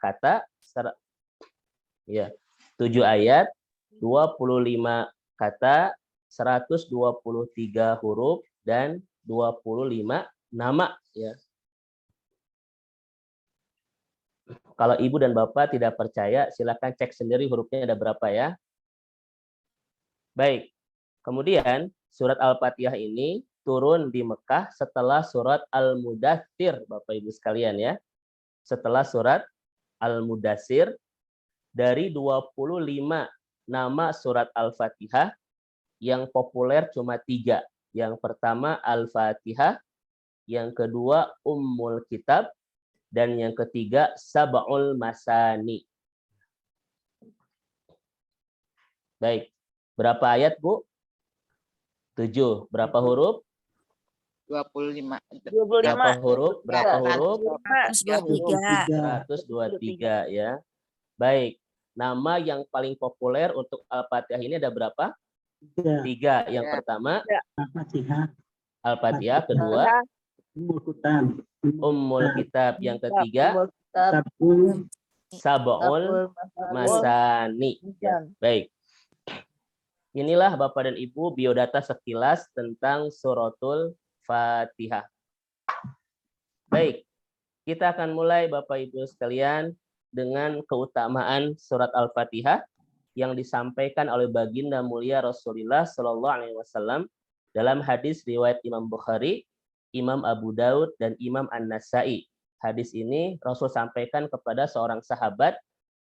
kata, ya, 7 ayat, 25 kata, 123 huruf, dan 25 nama. Ya. Kalau ibu dan bapak tidak percaya, silakan cek sendiri hurufnya ada berapa ya. Baik, kemudian surat Al-Fatihah ini turun di Mekah setelah surat Al-Mudaththir, Bapak Ibu sekalian ya. Setelah surat Al-Mudaththir, dari 25 nama surat Al-Fatihah, yang populer cuma 3. Yang pertama Al-Fatihah, yang kedua Ummul Kitab, dan yang ketiga Sab'ul Masani. Baik, berapa ayat, Bu? 7. Berapa huruf? 25. Berapa huruf? Berapa huruf? 123. 123 ya. Baik. Nama yang paling populer untuk Al-Fatihah ini ada berapa? 3. Yang pertama Al-Fatihah, kedua Ummul Kitab, yang ketiga Sab'ul Masani. Ya. Baik. Inilah Bapak dan Ibu biodata sekilas tentang suratul Fatihah. Baik, kita akan mulai Bapak Ibu sekalian dengan keutamaan surat Al-Fatihah yang disampaikan oleh baginda mulia Rasulullah Shallallahu Alaihi Wasallam dalam hadis riwayat Imam Bukhari, Imam Abu Daud, dan Imam An-Nasai. Hadis ini Rasul sampaikan kepada seorang sahabat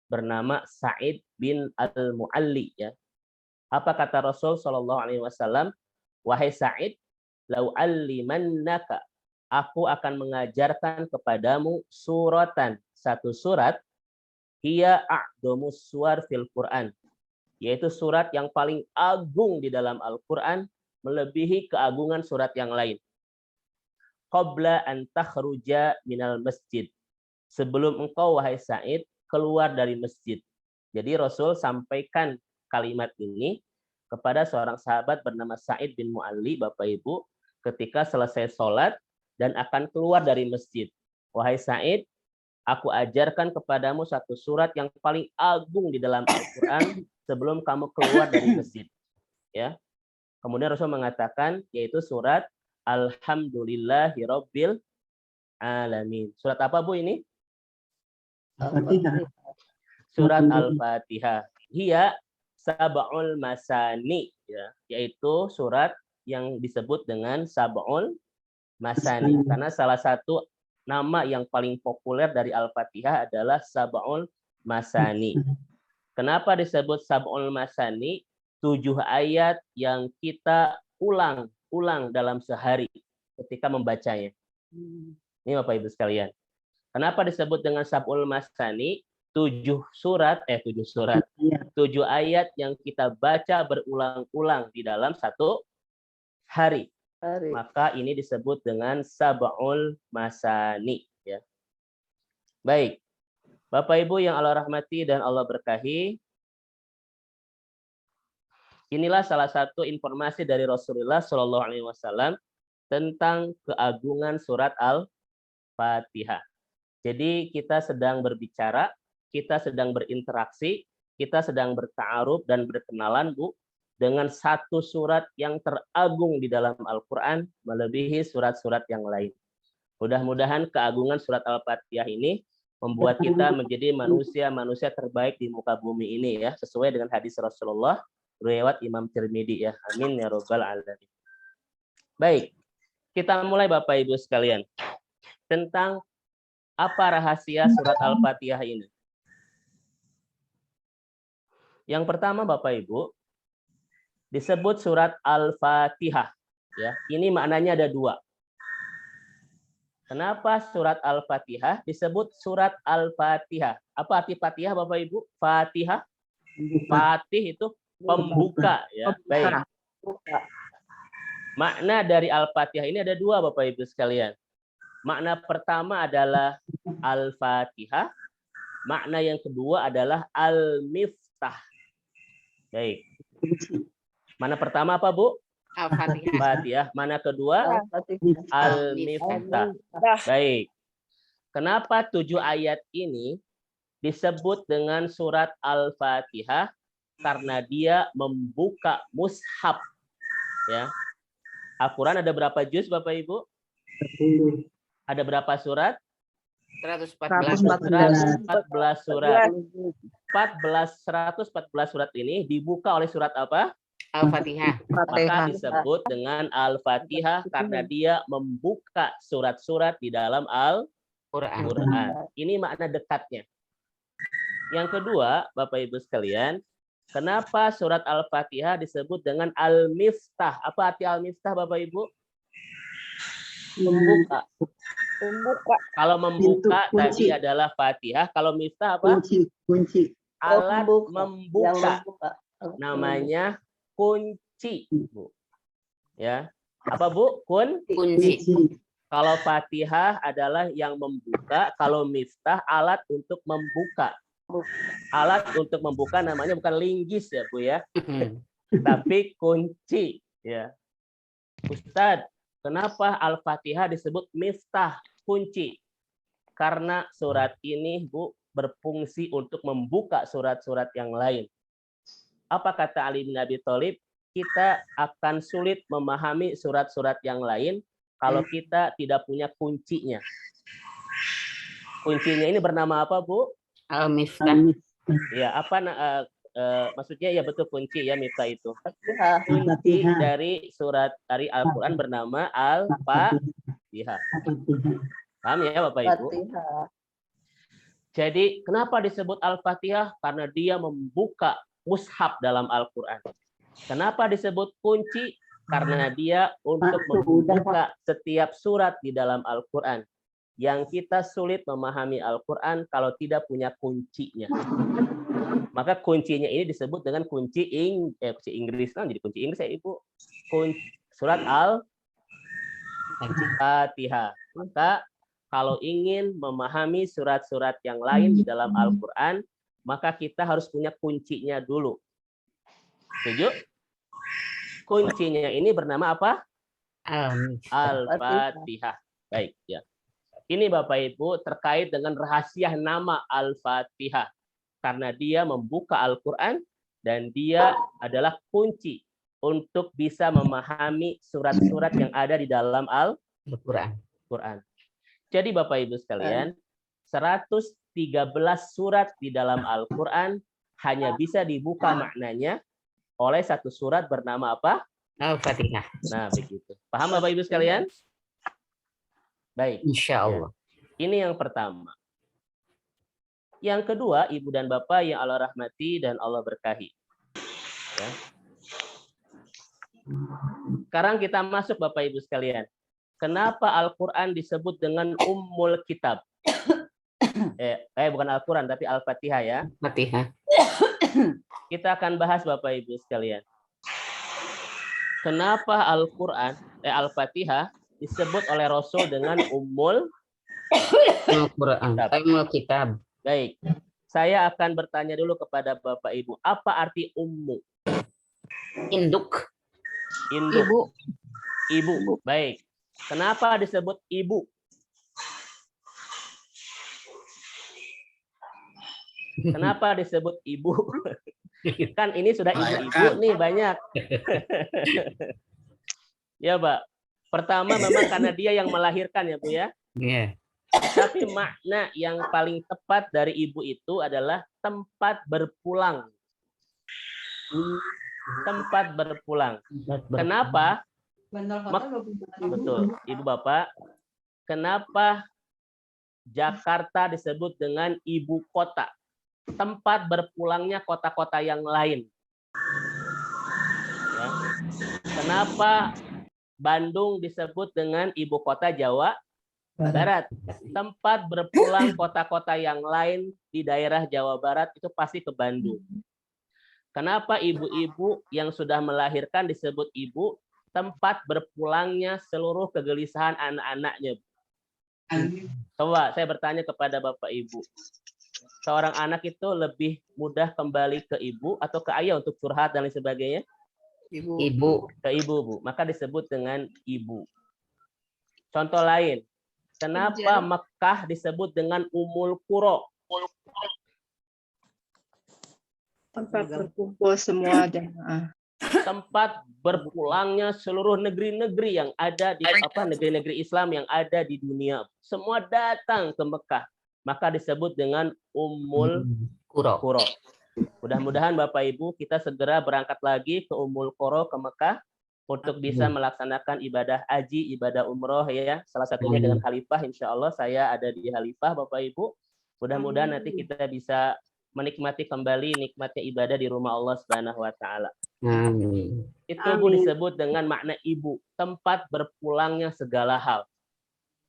bernama Sa'id bin Al-Mu'alli. Ya. Apa kata Rasul Shallallahu Alaihi Wasallam? Wahai Sa'id, lau allimannaka, aku akan mengajarkan kepadamu suratan, satu surat, hiya a'dhamus suwar fil Quran, yaitu surat yang paling agung di dalam Al-Quran, melebihi keagungan surat yang lain. Qabla an takhruja minal masjid, sebelum engkau wahai Sa'id keluar dari masjid. Jadi Rasul sampaikan kalimat ini kepada seorang sahabat bernama Sa'id bin Mu'alli, Bapak Ibu, ketika selesai sholat dan akan keluar dari masjid. Wahai Sa'id, aku ajarkan kepadamu satu surat yang paling agung di dalam Al-Quran sebelum kamu keluar dari masjid. Ya. Kemudian Rasul mengatakan, yaitu surat Alhamdulillahirabbil alamin. Surat apa, Bu, ini? Al-Fatihah. Surat Al-Fatihah. Hiya Sab'ul Masani, ya, yaitu surat yang disebut dengan Sab'ul Masani. Karena salah satu nama yang paling populer dari Al-Fatihah adalah Sab'ul Masani. Kenapa disebut Sab'ul Masani? 7 ayat yang kita ulang dalam sehari ketika membacanya. Ini Bapak Ibu sekalian. Kenapa disebut dengan Sab'ul Masani? 7 ayat yang kita baca berulang-ulang di dalam satu hari. Maka ini disebut dengan Sab'ul Masani. Ya. Baik, Bapak Ibu yang Allah rahmati dan Allah berkahi, inilah salah satu informasi dari Rasulullah Shallallahu Alaihi Wasallam tentang keagungan surat Al-Fatihah. Jadi kita sedang berbicara, kita sedang berinteraksi, kita sedang berta'aruf dan berkenalan, Bu, dengan satu surat yang teragung di dalam Al-Quran, melebihi surat-surat yang lain. Mudah-mudahan keagungan surat Al-Fatihah ini membuat kita menjadi manusia-manusia terbaik di muka bumi ini, ya, sesuai dengan hadis Rasulullah riwayat Imam Tirmidzi, ya. Amin ya rabbal alamin. Baik, kita mulai Bapak Ibu sekalian tentang apa rahasia surat Al-Fatihah ini. Yang pertama Bapak Ibu, disebut surat Al-Fatihah. Ya, ini maknanya ada 2. Kenapa surat Al-Fatihah disebut surat Al-Fatihah? Apa arti Fatihah Bapak Ibu? Fatihah. Fatih itu pembuka, ya. Baik. Makna dari Al-Fatihah ini ada 2 Bapak Ibu sekalian. Makna pertama adalah Al-Fatihah. Makna yang kedua adalah Al-Miftah. Baik. Mana pertama apa, Bu? Al-Fatihah. Fatihah. Mana kedua? Al-Miftah. Baik. Kenapa 7 ayat ini disebut dengan surat Al-Fatihah karena dia membuka mushaf. Ya. Al-Quran ada berapa juz, Bapak Ibu? 10. Ada berapa surat? 114. 114 surat. 114 surat ini dibuka oleh surat apa? Al-Fatihah. Maka disebut dengan Al-Fatihah karena dia membuka surat-surat di dalam Quran. Al-Quran. Ini makna dekatnya. Yang kedua, Bapak Ibu sekalian, kenapa surat Al-Fatihah disebut dengan Al-Miftah? Apa arti Al-Miftah, Bapak Ibu? Membuka. Kalau membuka Pintu, kunci. tadi adalah Fatihah. Kalau Miftah apa? Kunci. Alat Yang membuka. membuka. Namanya kunci, Bu. Ya. Apa, Bu? Kunci. Kalau Fatihah adalah yang membuka, kalau Miftah alat untuk membuka. Alat untuk membuka namanya bukan linggis ya, Bu ya, tapi kunci ya. Ustadz, kenapa Al-Fatihah disebut Miftah, kunci? Karena surat ini, Bu, berfungsi untuk membuka surat-surat yang lain. Apa kata Ali bin Abi Thalib? Kita akan sulit memahami surat-surat yang lain kalau kita tidak punya kuncinya. Kuncinya ini bernama apa, Bu? Al-Miftah. Ya, apa maksudnya ya betul kunci ya, Miftah itu. Fatihah. Kunci dari surat dari Al-Qur'an bernama Al-Fatihah. Paham ya, Bapak Ibu? Fatihah. Jadi, kenapa disebut Al-Fatihah? Karena dia membuka mushaf dalam Al-Qur'an. Kenapa disebut kunci? Karena dia untuk membuka setiap surat di dalam Al-Quran. Yang kita sulit memahami Al-Quran kalau tidak punya kuncinya. Maka kuncinya ini disebut dengan kunci Inggris. Kan jadi kunci Inggris ya, Ibu. Surat Al-Fatihah. Maka kalau ingin memahami surat-surat yang lain di dalam Al-Quran, maka kita harus punya kuncinya dulu. Setuju? Kuncinya ini bernama apa? Al-Fatihah. Baik, ya. Ini Bapak Ibu terkait dengan rahasia nama Al-Fatihah. Karena dia membuka Al-Quran dan dia adalah kunci untuk bisa memahami surat-surat yang ada di dalam Al-Quran. Jadi Bapak Ibu sekalian, 113 surat di dalam Al-Quran hanya bisa dibuka maknanya oleh satu surat bernama apa? Al-Fatihah. Nah, begitu. Paham Bapak Ibu sekalian? Baik. Insya Allah. Ya. Ini yang pertama. Yang kedua, Ibu dan Bapak yang Allah rahmati dan Allah berkahi. Ya. Sekarang kita masuk Bapak Ibu sekalian. Kenapa Al-Quran disebut dengan Ummul Kitab? Bukan Al-Quran, tapi Al-Fatihah ya. Fatihah. Kita akan bahas Bapak Ibu sekalian. Kenapa Al-Quran, Al-Fatihah disebut oleh Rasul dengan Ummul Kitab. Baik. Saya akan bertanya dulu kepada Bapak Ibu, apa arti ummu? Induk. Ibu. Baik. Kenapa disebut ibu? Kenapa disebut ibu? Kan ini sudah ibu-ibu nih banyak. Ya, Pak. Pertama memang karena dia yang melahirkan ya, Bu ya. Iya. Tapi makna yang paling tepat dari ibu itu adalah tempat berpulang. Tempat berpulang. Kenapa? Betul, Ibu Bapak. Kenapa Jakarta disebut dengan ibu kota? Tempat berpulangnya kota-kota yang lain. Ya. Kenapa Bandung disebut dengan ibu kota Jawa Barat? Tempat berpulang kota-kota yang lain di daerah Jawa Barat itu pasti ke Bandung. Kenapa ibu-ibu yang sudah melahirkan disebut ibu? Tempat berpulangnya seluruh kegelisahan anak-anaknya. Coba saya bertanya kepada Bapak Ibu. Seorang anak itu lebih mudah kembali ke ibu atau ke ayah untuk curhat dan lain sebagainya? Ibu. Ke ibu, Bu. Maka disebut dengan ibu. Contoh lain. Kenapa Mekah disebut dengan Ummul Qura? Tempat berkumpul semua jamaah. Tempat berpulangnya seluruh negeri-negeri yang ada di negeri-negeri Islam yang ada di dunia. Semua datang ke Mekah. Maka disebut dengan Ummul Qura. Qura. Mudah-mudahan Bapak Ibu kita segera berangkat lagi ke Ummul Qura ke Mekah untuk bisa melaksanakan ibadah haji, ibadah umroh ya. Salah satunya dengan khalifah. Insya Allah saya ada di khalifah Bapak Ibu. Mudah-mudahan nanti kita bisa menikmati kembali nikmatnya ibadah di rumah Allah Subhanahu wa taala. Amin. Itu Bu disebut dengan makna ibu, tempat berpulangnya segala hal.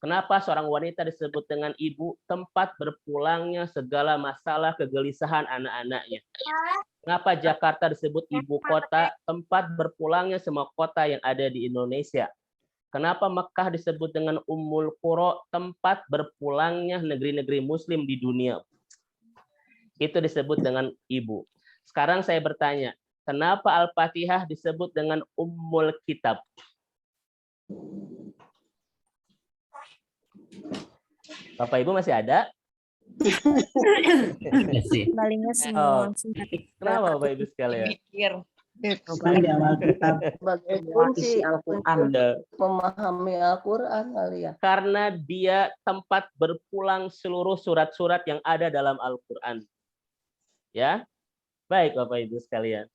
Kenapa seorang wanita disebut dengan ibu? Tempat berpulangnya segala masalah kegelisahan anak-anaknya. Kenapa Jakarta disebut ibu kota? Tempat berpulangnya semua kota yang ada di Indonesia. Kenapa Mekah disebut dengan Ummul Qura? Tempat berpulangnya negeri-negeri Muslim di dunia. Itu disebut dengan ibu. Sekarang saya bertanya, kenapa Al-Fatihah disebut dengan Ummul Kitab? Bapak Ibu masih ada? Kembalinya semua. Kenapa Bapak Ibu sekalian? Kan di awal kitab Sebagai kunci Al-Quran. memahami Al-Quran kali ya. Karena dia tempat berpulang seluruh surat-surat yang ada dalam Al-Quran. Ya, baik Bapak Ibu sekalian.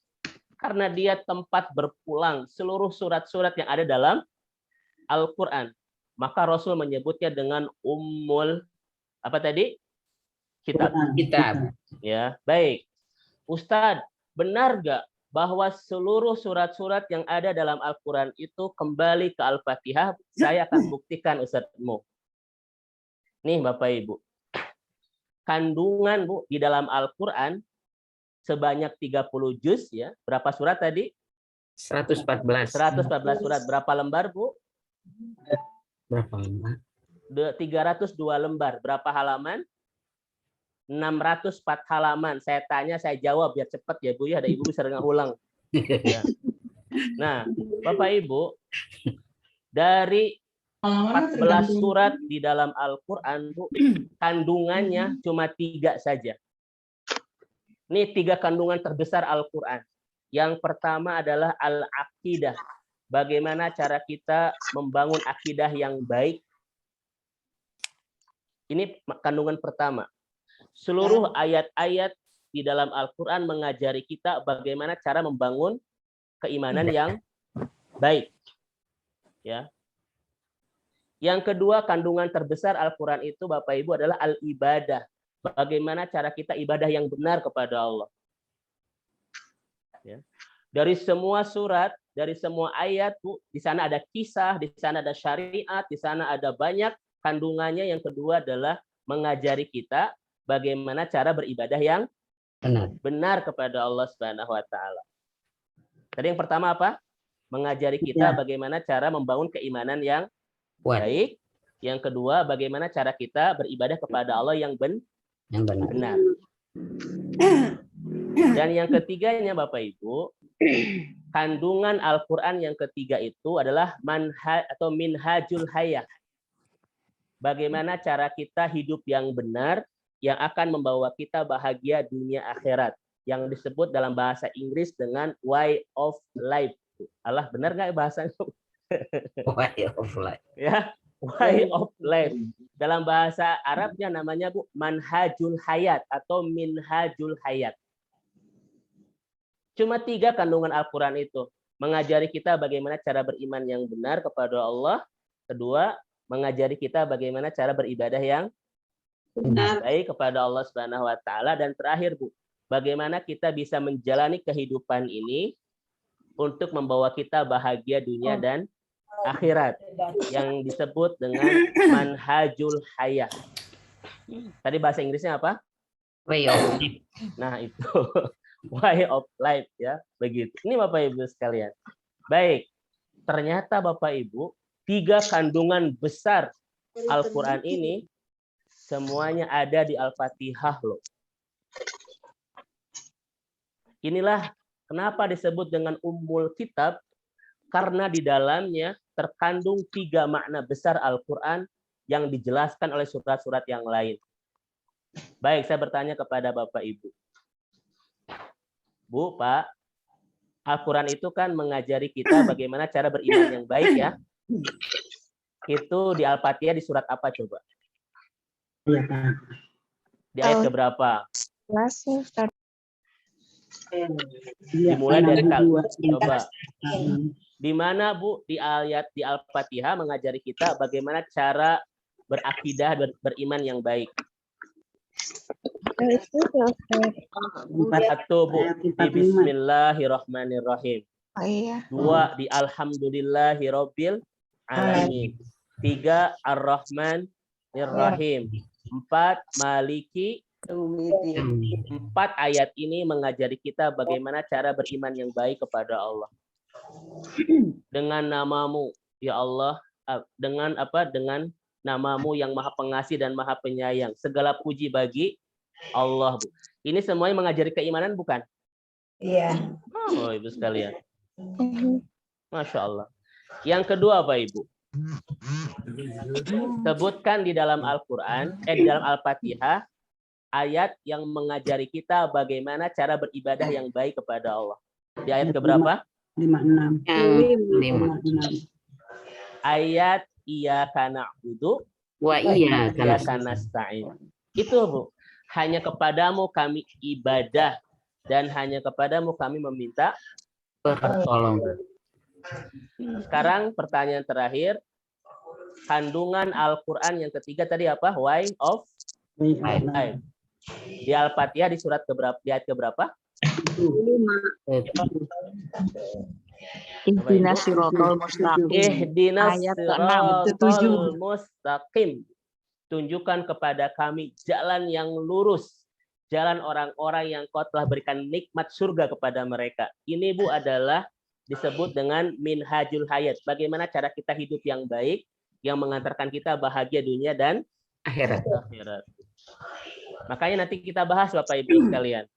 Karena dia tempat berpulang seluruh surat-surat yang ada dalam Al-Quran. Maka Rasul menyebutnya dengan Ummul apa tadi? Kitab. Kitab. Ya, baik. Ustadz, benar nggak bahwa seluruh surat-surat yang ada dalam Al-Quran itu kembali ke Al-Fatihah? Saya akan buktikan Ustadzmu. Nih Bapak Ibu. Kandungan Bu di dalam Al-Quran sebanyak 30 juz ya. Berapa surat tadi? 114. 114 surat. Berapa lembar Bu? Berapa lembar? 302 lembar. Berapa halaman? 604 halaman. Saya tanya, saya jawab biar cepat ya Bu ya. Ada Ibu bisa dengar ulang. Ya. Nah, Bapak Ibu, dari 14 surat di dalam Al-Quran, Bu, kandungannya cuma 3 saja. Ini 3 kandungan terbesar Al-Quran. Yang pertama adalah Al-Aqidah. Bagaimana cara kita membangun akidah yang baik. Ini kandungan pertama. Seluruh ayat-ayat di dalam Al-Quran mengajari kita bagaimana cara membangun keimanan yang baik. Ya. Yang kedua, kandungan terbesar Al-Quran itu Bapak Ibu adalah al-ibadah. Bagaimana cara kita ibadah yang benar kepada Allah. Ya. Dari semua surat, dari semua ayat, Bu, di sana ada kisah, di sana ada syariat, di sana ada banyak kandungannya. Yang kedua adalah mengajari kita bagaimana cara beribadah yang benar kepada Allah Subhanahu wa taala. Tadi yang pertama apa? Mengajari kita bagaimana cara membangun keimanan yang baik. Yang kedua, bagaimana cara kita beribadah kepada Allah yang benar. Dan yang ketiganya Bapak Ibu, kandungan Al-Quran yang ketiga itu adalah minhajul hayah. Bagaimana cara kita hidup yang benar, yang akan membawa kita bahagia dunia akhirat. Yang disebut dalam bahasa Inggris dengan way of life. Allah, benar nggak bahasanya? Way of life. Ya, way of life. Dalam bahasa Arabnya namanya Bu manhajul hayat atau minhajul hayat. Cuma 3 kandungan Al-Quran itu. Mengajari kita bagaimana cara beriman yang benar kepada Allah. Kedua, mengajari kita bagaimana cara beribadah yang baik kepada Allah Subhanahu wa taala. Dan terakhir Bu, bagaimana kita bisa menjalani kehidupan ini untuk membawa kita bahagia dunia dan akhirat, yang disebut dengan manhajul hayah. Tadi bahasa Inggrisnya apa? Way of life. Nah, itu way of life ya, begitu. Ini Bapak Ibu sekalian. Baik. Ternyata Bapak Ibu, 3 kandungan besar Al-Qur'an ini semuanya ada di Al-Fatihah loh. Inilah kenapa disebut dengan Ummul Kitab, karena di dalamnya terkandung 3 makna besar Al-Quran yang dijelaskan oleh surat-surat yang lain. Baik, saya bertanya kepada Bapak Ibu. Bu, Pak, Al-Quran itu kan mengajari kita bagaimana cara beriman yang baik ya. Itu di Al-Fatihah di surat apa coba? Iya, Pak. Di ayat keberapa? Langsung start. Iya, Dimulai dari dua. coba. Di mana Bu di ayat di Al-Fatihah mengajari kita bagaimana cara berakidah beriman yang baik? Itu Satu Bu di Bismillahirrahmanirrahim. oh iya. Dua di Alhamdulillahirabbil alamin. Tiga Ar-Rahmanir-Rahim. Empat Maliki. Empat ayat ini mengajari kita bagaimana cara beriman yang baik kepada Allah. Dengan namamu, ya Allah, dengan apa? Dengan namamu yang maha pengasih dan maha penyayang. Segala puji bagi Allah, Bu. Ini semuanya mengajari keimanan, bukan? Iya. Oh, Ibu sekalian. Masya Allah. Yang kedua, Pak Ibu. Sebutkan di dalam Al-Quran, di dalam Al-Fatihah, ayat yang mengajari kita bagaimana cara beribadah yang baik kepada Allah. Di ayat keberapa? 56. Ayat iyyaka na'budu Wa iya iyyaka nasta'in. Itu Bu. Hanya kepadamu kami ibadah dan hanya kepadamu kami meminta pertolongan. Sekarang pertanyaan terakhir. Kandungan Al-Quran yang ketiga tadi apa? Way of life. Di Al-Fatihah di surat keberapa? Di ayat keberapa? Ihdinas siratal mustaqim. Ihdinas Ayat siratal mustaqim. Tunjukkan kepada kami jalan yang lurus. Jalan orang-orang yang Kau telah berikan nikmat surga kepada mereka. Ini Bu adalah disebut dengan minhajul hayat. Bagaimana cara kita hidup yang baik yang mengantarkan kita bahagia dunia dan Akhirat. Makanya nanti kita bahas Bapak Ibu sekalian.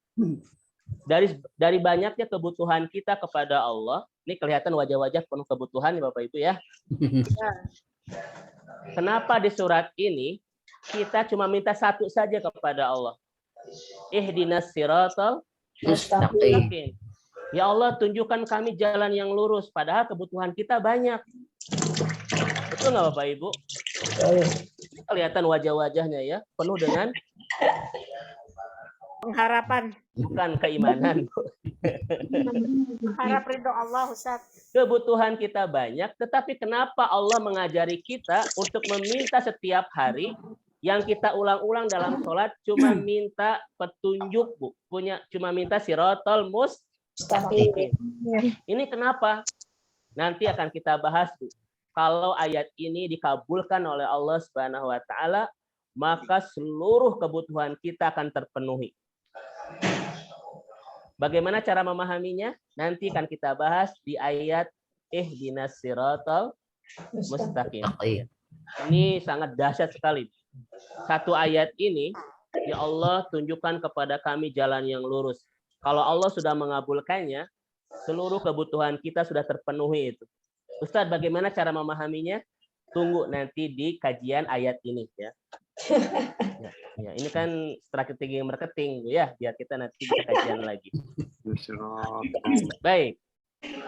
Dari banyaknya kebutuhan kita kepada Allah, ini kelihatan wajah-wajah penuh kebutuhan ya Bapak Ibu ya. Kenapa di surat ini kita cuma minta satu saja kepada Allah? Ihdinas siratal mustaqim. Ya Allah, tunjukkan kami jalan yang lurus. Padahal kebutuhan kita banyak. Betul nggak Bapak Ibu? Kelihatan wajah-wajahnya ya, penuh dengan Pengharapan. bukan keimanan. Harap ridho Allah, Ustaz. Kebutuhan kita banyak, tetapi kenapa Allah mengajari kita untuk meminta setiap hari yang kita ulang-ulang dalam sholat cuma minta petunjuk, Bu. Cuma minta siratal mustaqim. Ini kenapa? Nanti akan kita bahas, Bu. Kalau ayat ini dikabulkan oleh Allah Subhanahu wa taala, maka seluruh kebutuhan kita akan terpenuhi. Bagaimana cara memahaminya? Nanti akan kita bahas di ayat ihdinas siratal mustaqim. Ini sangat dahsyat sekali. Satu ayat ini, ya Allah tunjukkan kepada kami jalan yang lurus. Kalau Allah sudah mengabulkannya, seluruh kebutuhan kita sudah terpenuhi itu. Ustadz, bagaimana cara memahaminya? Tunggu nanti di kajian ayat ini ya. Ya, ini kan strategi marketing ya, biar kita nanti bisa kajian lagi. Baik.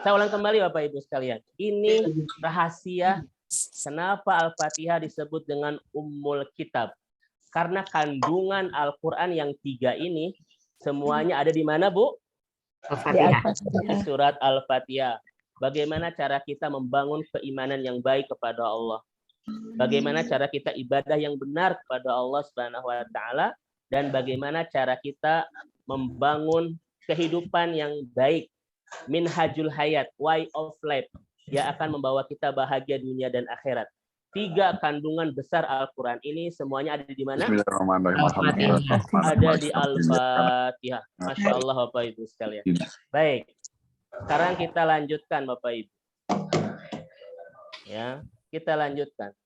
Saya ulang kembali Bapak Ibu sekalian. Ini rahasia kenapa Al-Fatihah disebut dengan Ummul Kitab. Karena kandungan Al-Quran yang 3 ini semuanya ada di mana, Bu? Al-Fatihah. Di surat Al-Fatihah. Bagaimana cara kita membangun keimanan yang baik kepada Allah. Bagaimana cara kita ibadah yang benar kepada Allah Subhanahu wa taala dan bagaimana cara kita membangun kehidupan yang baik. Minhajul hayat, way of life, yang akan membawa kita bahagia dunia dan akhirat. 3 kandungan besar Al-Quran ini semuanya ada di mana? Ada di Al-Fatihah. Masya Allah Bapak Ibu sekalian. Baik. Sekarang kita lanjutkan Bapak Ibu. Ya, kita lanjutkan.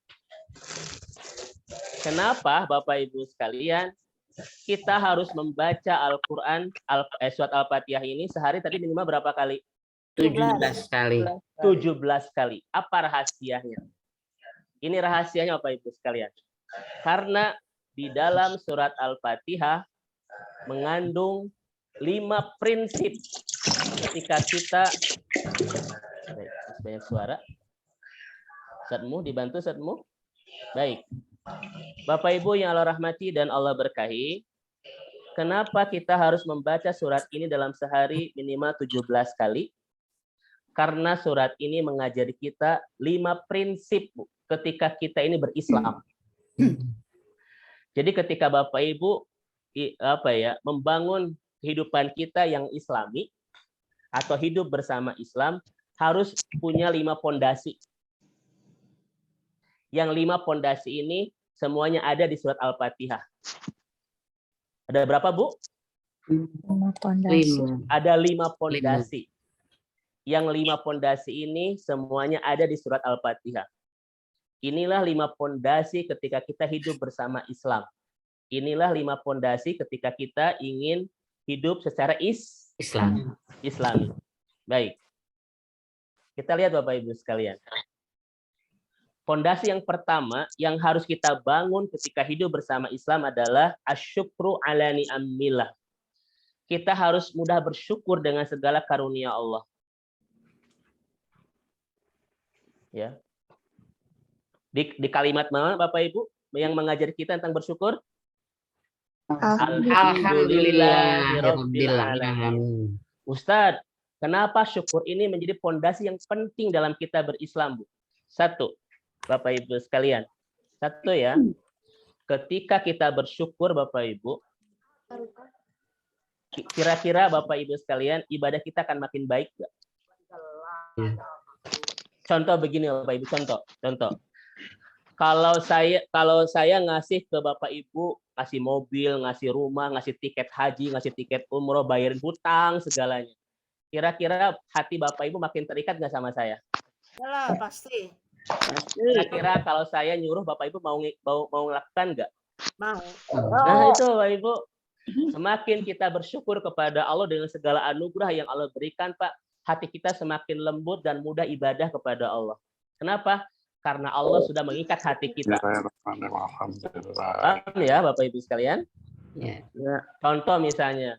Kenapa Bapak Ibu sekalian kita harus membaca Al-Quran, surat Al-Fatihah ini sehari tadi minimal berapa kali? 17 kali. 17 kali. Apa rahasianya? Ini rahasianya Bapak Ibu sekalian. Karena di dalam surat Al-Fatihah mengandung 5 prinsip ketika kita banyak suara. Ustadzmu dibantu Ustadzmu. Baik. Bapak Ibu yang Allah rahmati dan Allah berkahi, kenapa kita harus membaca surat ini dalam sehari minimal 17 kali? Karena surat ini mengajari kita 5 prinsip ketika kita ini berislam. Jadi ketika Bapak Ibu membangun kehidupan kita yang islami atau hidup bersama Islam, harus punya 5 pondasi. Yang 5 pondasi ini semuanya ada di surat Al-Fatihah. Ada berapa, Bu? 5 pondasi. Ada 5 pondasi. Yang 5 pondasi ini semuanya ada di surat Al-Fatihah. Inilah 5 pondasi ketika kita hidup bersama Islam. Inilah 5 pondasi ketika kita ingin hidup secara Islam. Islami. Baik. Kita lihat Bapak Ibu sekalian. Pondasi yang pertama yang harus kita bangun ketika hidup bersama Islam adalah asyukru ala ni'amillah. Kita harus mudah bersyukur dengan segala karunia Allah. Ya. Di kalimat mana Bapak Ibu yang mengajari kita tentang bersyukur? Alhamdulillahirabbil alamin. Ustadz, kenapa syukur ini menjadi pondasi yang penting dalam kita berislam, Bu? 1, Bapak Ibu sekalian. 1 ya. Ketika kita bersyukur Bapak Ibu, kira-kira Bapak Ibu sekalian, ibadah kita akan makin baik nggak? Contoh begini Bapak Ibu, contoh. Kalau saya ngasih ke Bapak Ibu, ngasih mobil, ngasih rumah, ngasih tiket haji, ngasih tiket umroh, bayarin hutang segalanya. Kira-kira hati Bapak Ibu makin terikat nggak sama saya? Yalah, pasti. Kira-kira kalau saya nyuruh Bapak Ibu mau melakukan nggak? Mau. Nah itu Bapak Ibu. Semakin kita bersyukur kepada Allah dengan segala anugerah yang Allah berikan, Pak, hati kita semakin lembut dan mudah ibadah kepada Allah. Kenapa? Karena Allah sudah mengikat hati kita. Paham ya Bapak Ibu sekalian? Ya. Contoh misalnya,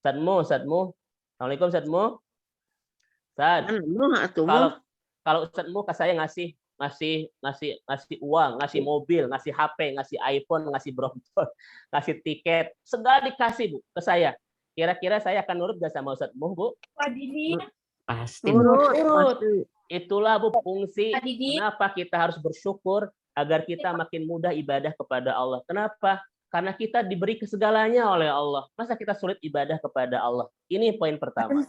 Ustadzmu. Assalamualaikum Ustadzmu. Ustadz, kalau Ustadzmu ke saya ngasih uang, ngasih mobil, ngasih HP, ngasih iPhone, ngasih brompton, ngasih tiket, segala dikasih Bu ke saya. Kira-kira saya akan nurut gak sama Ustadzmu, Bu? Pasti. Urut. Itulah Bu fungsi kenapa kita harus bersyukur agar kita makin mudah ibadah kepada Allah. Kenapa? Karena kita diberi segalanya oleh Allah. Masa kita sulit ibadah kepada Allah? Ini poin pertama.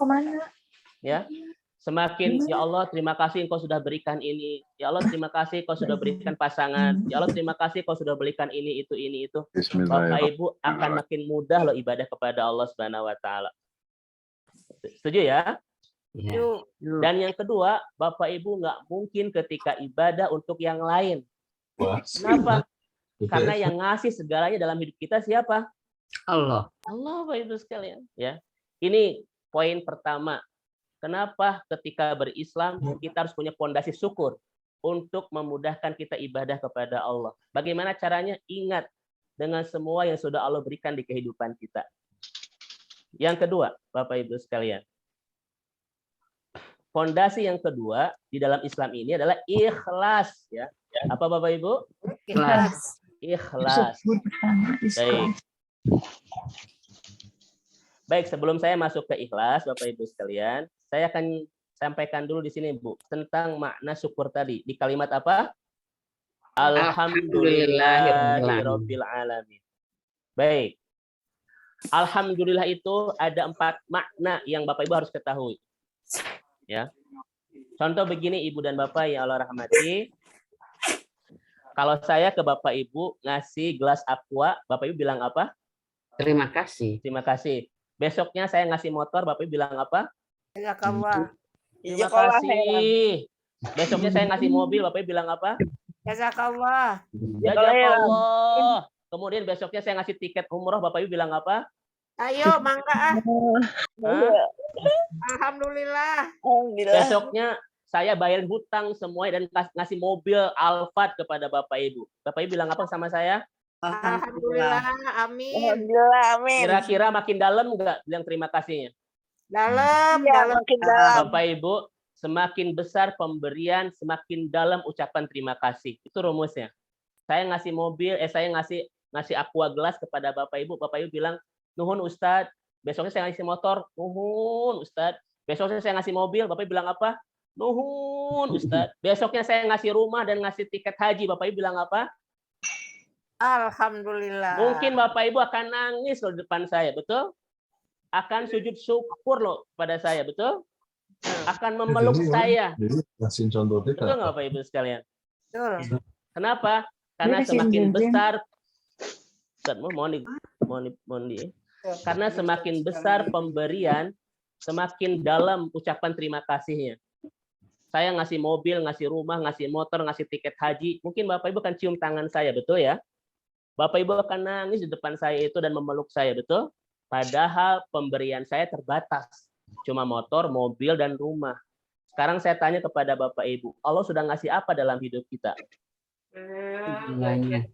Ya. Semakin ya Allah terima kasih Engkau sudah berikan ini. Ya Allah terima kasih Engkau sudah berikan pasangan. Ya Allah terima kasih Engkau sudah berikan ini itu. Bapak Ibu akan makin mudah loh ibadah kepada Allah Subhanahu wa taala. Setuju ya? Ya. Dan yang kedua, Bapak Ibu nggak mungkin ketika ibadah untuk yang lain. Kenapa? Karena yang ngasih segalanya dalam hidup kita siapa? Allah. Allah, Bapak Ibu sekalian. Ya, ini poin pertama. Kenapa ketika berislam kita harus punya pondasi syukur untuk memudahkan kita ibadah kepada Allah. Bagaimana caranya? Ingat dengan semua yang sudah Allah berikan di kehidupan kita. Yang kedua, Bapak Ibu sekalian. Pondasi yang kedua di dalam Islam ini adalah ikhlas, ya. Apa Bapak Ibu? Ikhlas. Ikhlas. Baik, sebelum saya masuk ke ikhlas, Bapak Ibu sekalian, saya akan sampaikan dulu di sini, Bu, tentang makna syukur tadi. Di kalimat apa? Alhamdulillahirabbil alamin. Baik. Alhamdulillah itu ada 4 makna yang Bapak Ibu harus ketahui. Ya. Contoh begini Ibu dan Bapak yang Allah rahmati. Kalau saya ke Bapak Ibu ngasih gelas aqua, Bapak Ibu bilang apa? Terima kasih. Terima kasih. Besoknya saya ngasih motor, Bapak Ibu bilang apa? Jazakallah. Terima kasih. Besoknya saya ngasih mobil, Bapak Ibu bilang apa? Jazakallah. Jazakallah. Kemudian besoknya saya ngasih tiket umroh, Bapak Ibu bilang apa? Ayo, mangga. Hah? Alhamdulillah. Besoknya saya bayar hutang semuanya dan ngasih mobil Alphard kepada Bapak Ibu. Bapak Ibu bilang apa sama saya? Alhamdulillah. Amin. Alhamdulillah, amin. Kira-kira makin dalam nggak bilang terima kasihnya? Dalam, Iya, dalam. makin dalam. Bapak Ibu, semakin besar pemberian, semakin dalam ucapan terima kasih. Itu rumusnya. Saya ngasih mobil, saya ngasih aqua gelas kepada Bapak Ibu bilang, "Nuhun Ustadz." Besoknya saya ngasih motor, "Nuhun Ustadz." Besoknya saya ngasih mobil, Bapak Ibu bilang apa? "Nuhun Ustadz." Besoknya saya ngasih rumah dan ngasih tiket haji, Bapak Ibu bilang apa? Alhamdulillah. Mungkin Bapak Ibu akan nangis loh di depan saya, betul? Akan sujud syukur loh pada saya, betul? Akan memeluk saya. Jadi kasih contoh Betul nggak Bapak Ibu sekalian? Betul. Kenapa? Karena semakin besar, karena semakin besar pemberian, semakin dalam ucapan terima kasihnya. Saya ngasih mobil, ngasih rumah, ngasih motor, ngasih tiket haji. Mungkin Bapak Ibu akan cium tangan saya, betul ya? Bapak Ibu akan nangis di depan saya itu dan memeluk saya, betul? Padahal pemberian saya terbatas. Cuma motor, mobil, dan rumah. Sekarang saya tanya kepada Bapak Ibu, Allah sudah ngasih apa dalam hidup kita? Segalanya.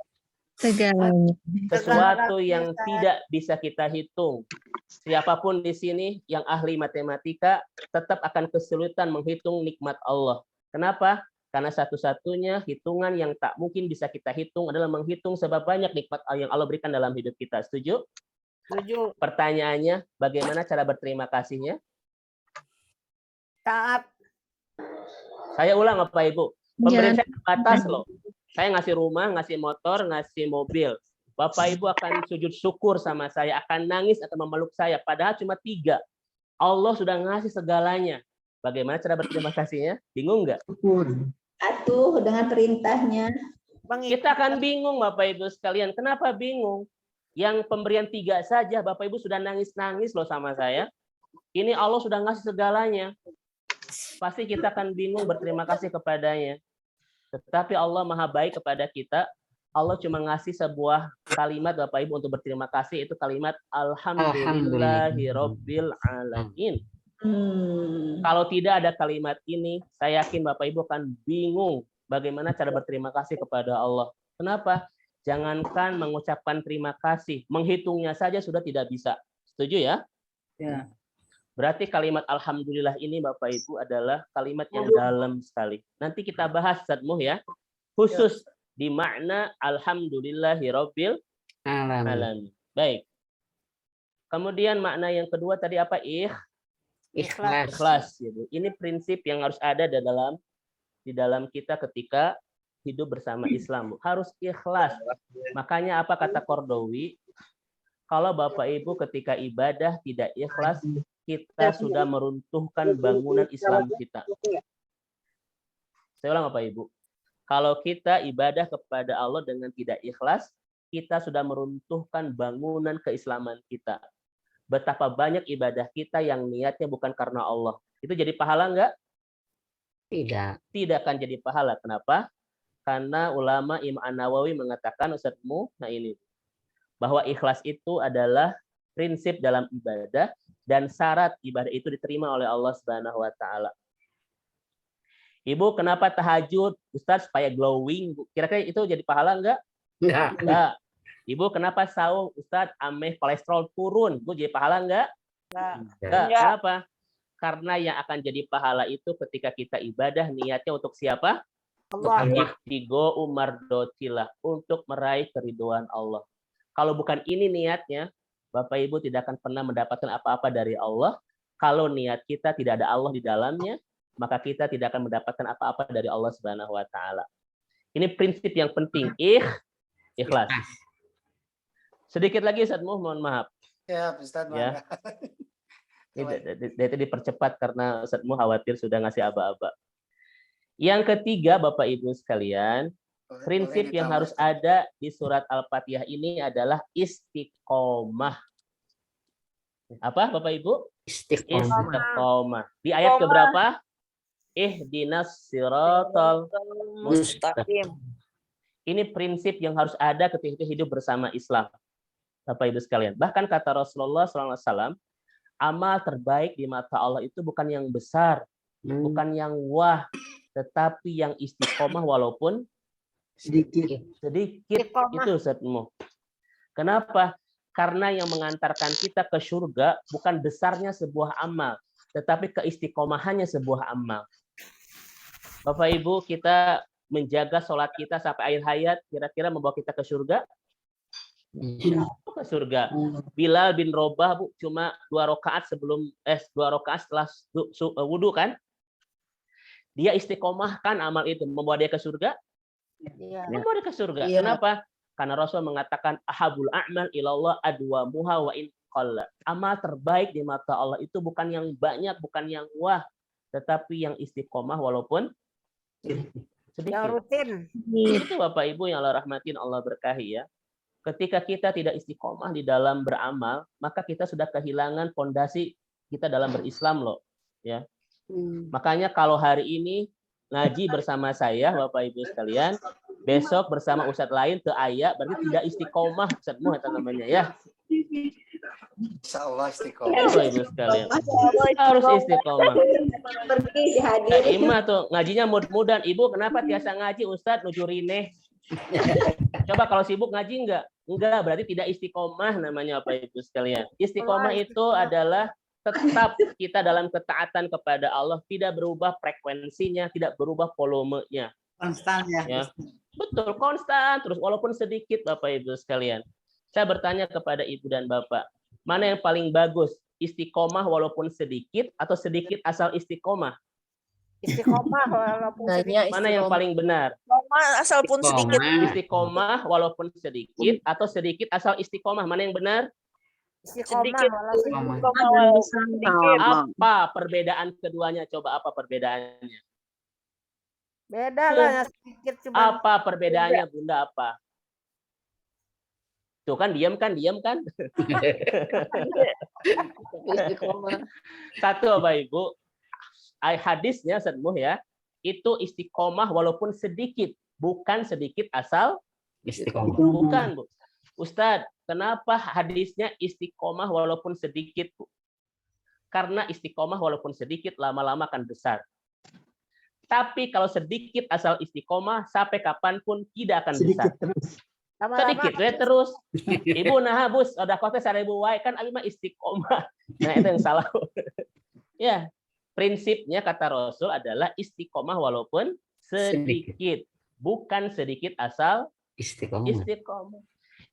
Segalanya. Sesuatu yang tidak bisa kita hitung. Siapapun di sini yang ahli matematika tetap akan kesulitan menghitung nikmat Allah. Kenapa? Karena satu-satunya hitungan yang tak mungkin bisa kita hitung adalah menghitung seberapa banyak nikmat yang Allah berikan dalam hidup kita. Setuju? Setuju. Pertanyaannya, bagaimana cara berterima kasihnya? Taat. Saya ulang Bapak Ibu. Pemberian saya terbatas loh. Saya ngasih rumah, ngasih motor, ngasih mobil. Bapak Ibu akan sujud syukur sama saya, akan nangis atau memeluk saya. Padahal cuma 3. Allah sudah ngasih segalanya. Bagaimana cara berterima kasihnya? Bingung nggak? Atuh dengan perintahnya. Kita akan bingung Bapak Ibu sekalian. Kenapa bingung? Yang pemberian 3 saja Bapak Ibu sudah nangis-nangis loh sama saya. Ini Allah sudah ngasih segalanya. Pasti kita akan bingung berterima kasih kepadanya. Tetapi Allah Maha baik kepada kita. Allah cuma ngasih sebuah kalimat Bapak Ibu untuk berterima kasih, itu kalimat Alhamdulillahirabbil alamin. Kalau tidak ada kalimat ini, saya yakin Bapak Ibu akan bingung bagaimana cara berterima kasih kepada Allah. Kenapa? Jangankan mengucapkan terima kasih, menghitungnya saja sudah tidak bisa. Setuju ya? Ya. Berarti kalimat Alhamdulillah ini Bapak Ibu adalah kalimat yang dalam sekali. Nanti kita bahas Ustaz Muh ya. Khusus di makna Alhamdulillahirabbil alamin. Baik. Kemudian makna yang kedua tadi apa? Ikhlas. Ikhlas. Gitu. Ini prinsip yang harus ada di dalam kita ketika hidup bersama Islam. Harus ikhlas. Makanya apa kata Qardawi? Kalau Bapak Ibu ketika ibadah tidak ikhlas, kita sudah meruntuhkan bangunan Islam kita. Saya ulang Bapak Ibu. Kalau kita ibadah kepada Allah dengan tidak ikhlas, kita sudah meruntuhkan bangunan keislaman kita. Betapa banyak ibadah kita yang niatnya bukan karena Allah. Itu jadi pahala enggak? Tidak. Tidak akan jadi pahala. Kenapa? Karena ulama Imam An-Nawawi mengatakan, Ustadzmu, nah ini, bahwa ikhlas itu adalah prinsip dalam ibadah dan syarat ibadah itu diterima oleh Allah Subhanahu wa taala. Ibu, kenapa tahajud? Ustaz, supaya glowing. Kira-kira itu jadi pahala enggak? Enggak. Ibu, kenapa saum? Ustaz, ameh kolesterol turun. Bu, jadi pahala enggak? Enggak. Kenapa? Karena yang akan jadi pahala itu ketika kita ibadah niatnya untuk siapa? Allah. Ibtigho mardotillah, untuk meraih keriduan Allah. Kalau bukan ini niatnya, Bapak Ibu tidak akan pernah mendapatkan apa-apa dari Allah. Kalau niat kita tidak ada Allah di dalamnya, maka kita tidak akan mendapatkan apa-apa dari Allah Subhanahu wa taala. Ini prinsip yang penting, ikhlas. Sedikit lagi Ustaz Muh, mohon maaf. Ya, Ustaz. Ya. Ini dipercepat karena Ustaz Muh khawatir sudah ngasih aba-aba. Yang ketiga, Bapak Ibu sekalian, prinsip yang harus ada di surat Al-Fatihah ini adalah istiqomah. Apa Bapak Ibu? Istiqomah. Di ayat keberapa? Ihdinas siratal mustaqim. Ini prinsip yang harus ada ketika hidup bersama Islam. Bapak Ibu sekalian. Bahkan kata Rasulullah SAW, amal terbaik di mata Allah itu bukan yang besar, bukan yang wah, tetapi yang istiqomah walaupun Sedikit. Sedikit Istiqomah. itu Ustadzmu. Kenapa? Karena yang mengantarkan kita ke surga bukan besarnya sebuah amal, tetapi keistiqomahannya sebuah amal. Bapak Ibu, kita menjaga sholat kita sampai akhir hayat, kira-kira membawa kita ke surga? Ke surga. Bilal bin Robah, Bu, cuma 2 rakaat setelah wudu kan? Dia istiqomahkan amal itu, membawa dia ke surga? Iya. Membawa dia ke surga. Iya. Kenapa? Karena Rasul mengatakan ahabul a'mal ilallah adwamuha wa in qalla. Amal terbaik di mata Allah itu bukan yang banyak, bukan yang wah, tetapi yang istiqomah walaupun Yang sedikit. rutin. Itu Bapak Ibu yang Allah rahmatin, Allah berkahi ya. Ketika kita tidak istiqomah di dalam beramal, maka kita sudah kehilangan fondasi kita dalam berislam loh, ya. Makanya kalau hari ini ngaji bersama saya, Bapak Ibu sekalian, besok bersama ustadz lain ke ayat, berarti tidak istiqomah ustadzmu itu namanya ya. Insya Allah istiqomah. Bapak Ibu sekalian, harus istiqomah. Pergi Nah, dihadir. Ima tuh ngajinya mud-mudan. Ibu kenapa tiasa ngaji Ustadz nuju rineh? Coba kalau sibuk ngaji enggak? Enggak, berarti tidak istiqomah namanya Bapak Ibu sekalian. Istiqomah itu adalah tetap kita dalam ketaatan kepada Allah, tidak berubah frekuensinya, tidak berubah volumenya. Konstan Ya. Betul, konstan terus walaupun sedikit Bapak Ibu sekalian. Saya bertanya kepada Ibu dan Bapak, mana yang paling bagus? Istiqomah walaupun sedikit atau sedikit asal istiqomah? Istiqomah walaupun sedikit. Mana yang paling benar? Istiqomah asal pun sedikit. Istiqomah walaupun sedikit atau sedikit asal istiqomah? Mana yang benar? Istiqomah Sedikit. walaupun Istiqomah walaupun sedikit. Apa perbedaan keduanya? Coba apa perbedaannya? beda lah yang sedikit cuma Apa perbedaannya Bunda? Apa? Tuh kan diam kan? Satu Bapak Ibu, hadisnya Sedmuh ya, itu istiqomah walaupun sedikit, bukan sedikit asal Istiqomah. bukan Bu. Ustadz, kenapa hadisnya istiqomah walaupun sedikit Bu? Karena istiqomah walaupun sedikit lama-lama akan besar. Tapi kalau sedikit asal istiqomah sampai kapanpun tidak akan besar. Sedikit terus. lama-lama Sedikit we terus. Ibu nah bus, udah kota 1000 wae kan abi mah istiqomah. Nah itu yang salah. Ya, prinsipnya kata Rasul adalah istiqomah walaupun sedikit, bukan sedikit asal Istiqomah. istiqomah.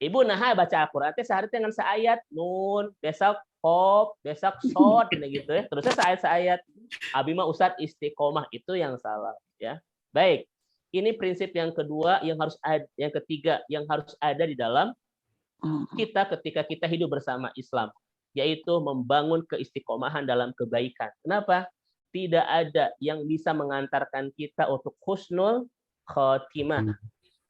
Ibu nah baca Al-Qur'an teh sehari dengan seayat nun, besok kop, besok sod gitu ya. Terusnya seayat-seayat. Abi mah Ustadz istiqomah, itu yang salah ya. Baik. Ini prinsip yang kedua yang harus ada, yang ketiga yang harus ada di dalam kita ketika kita hidup bersama Islam, yaitu membangun keistiqomahan dalam kebaikan. Kenapa? Tidak ada yang bisa mengantarkan kita untuk husnul khotimah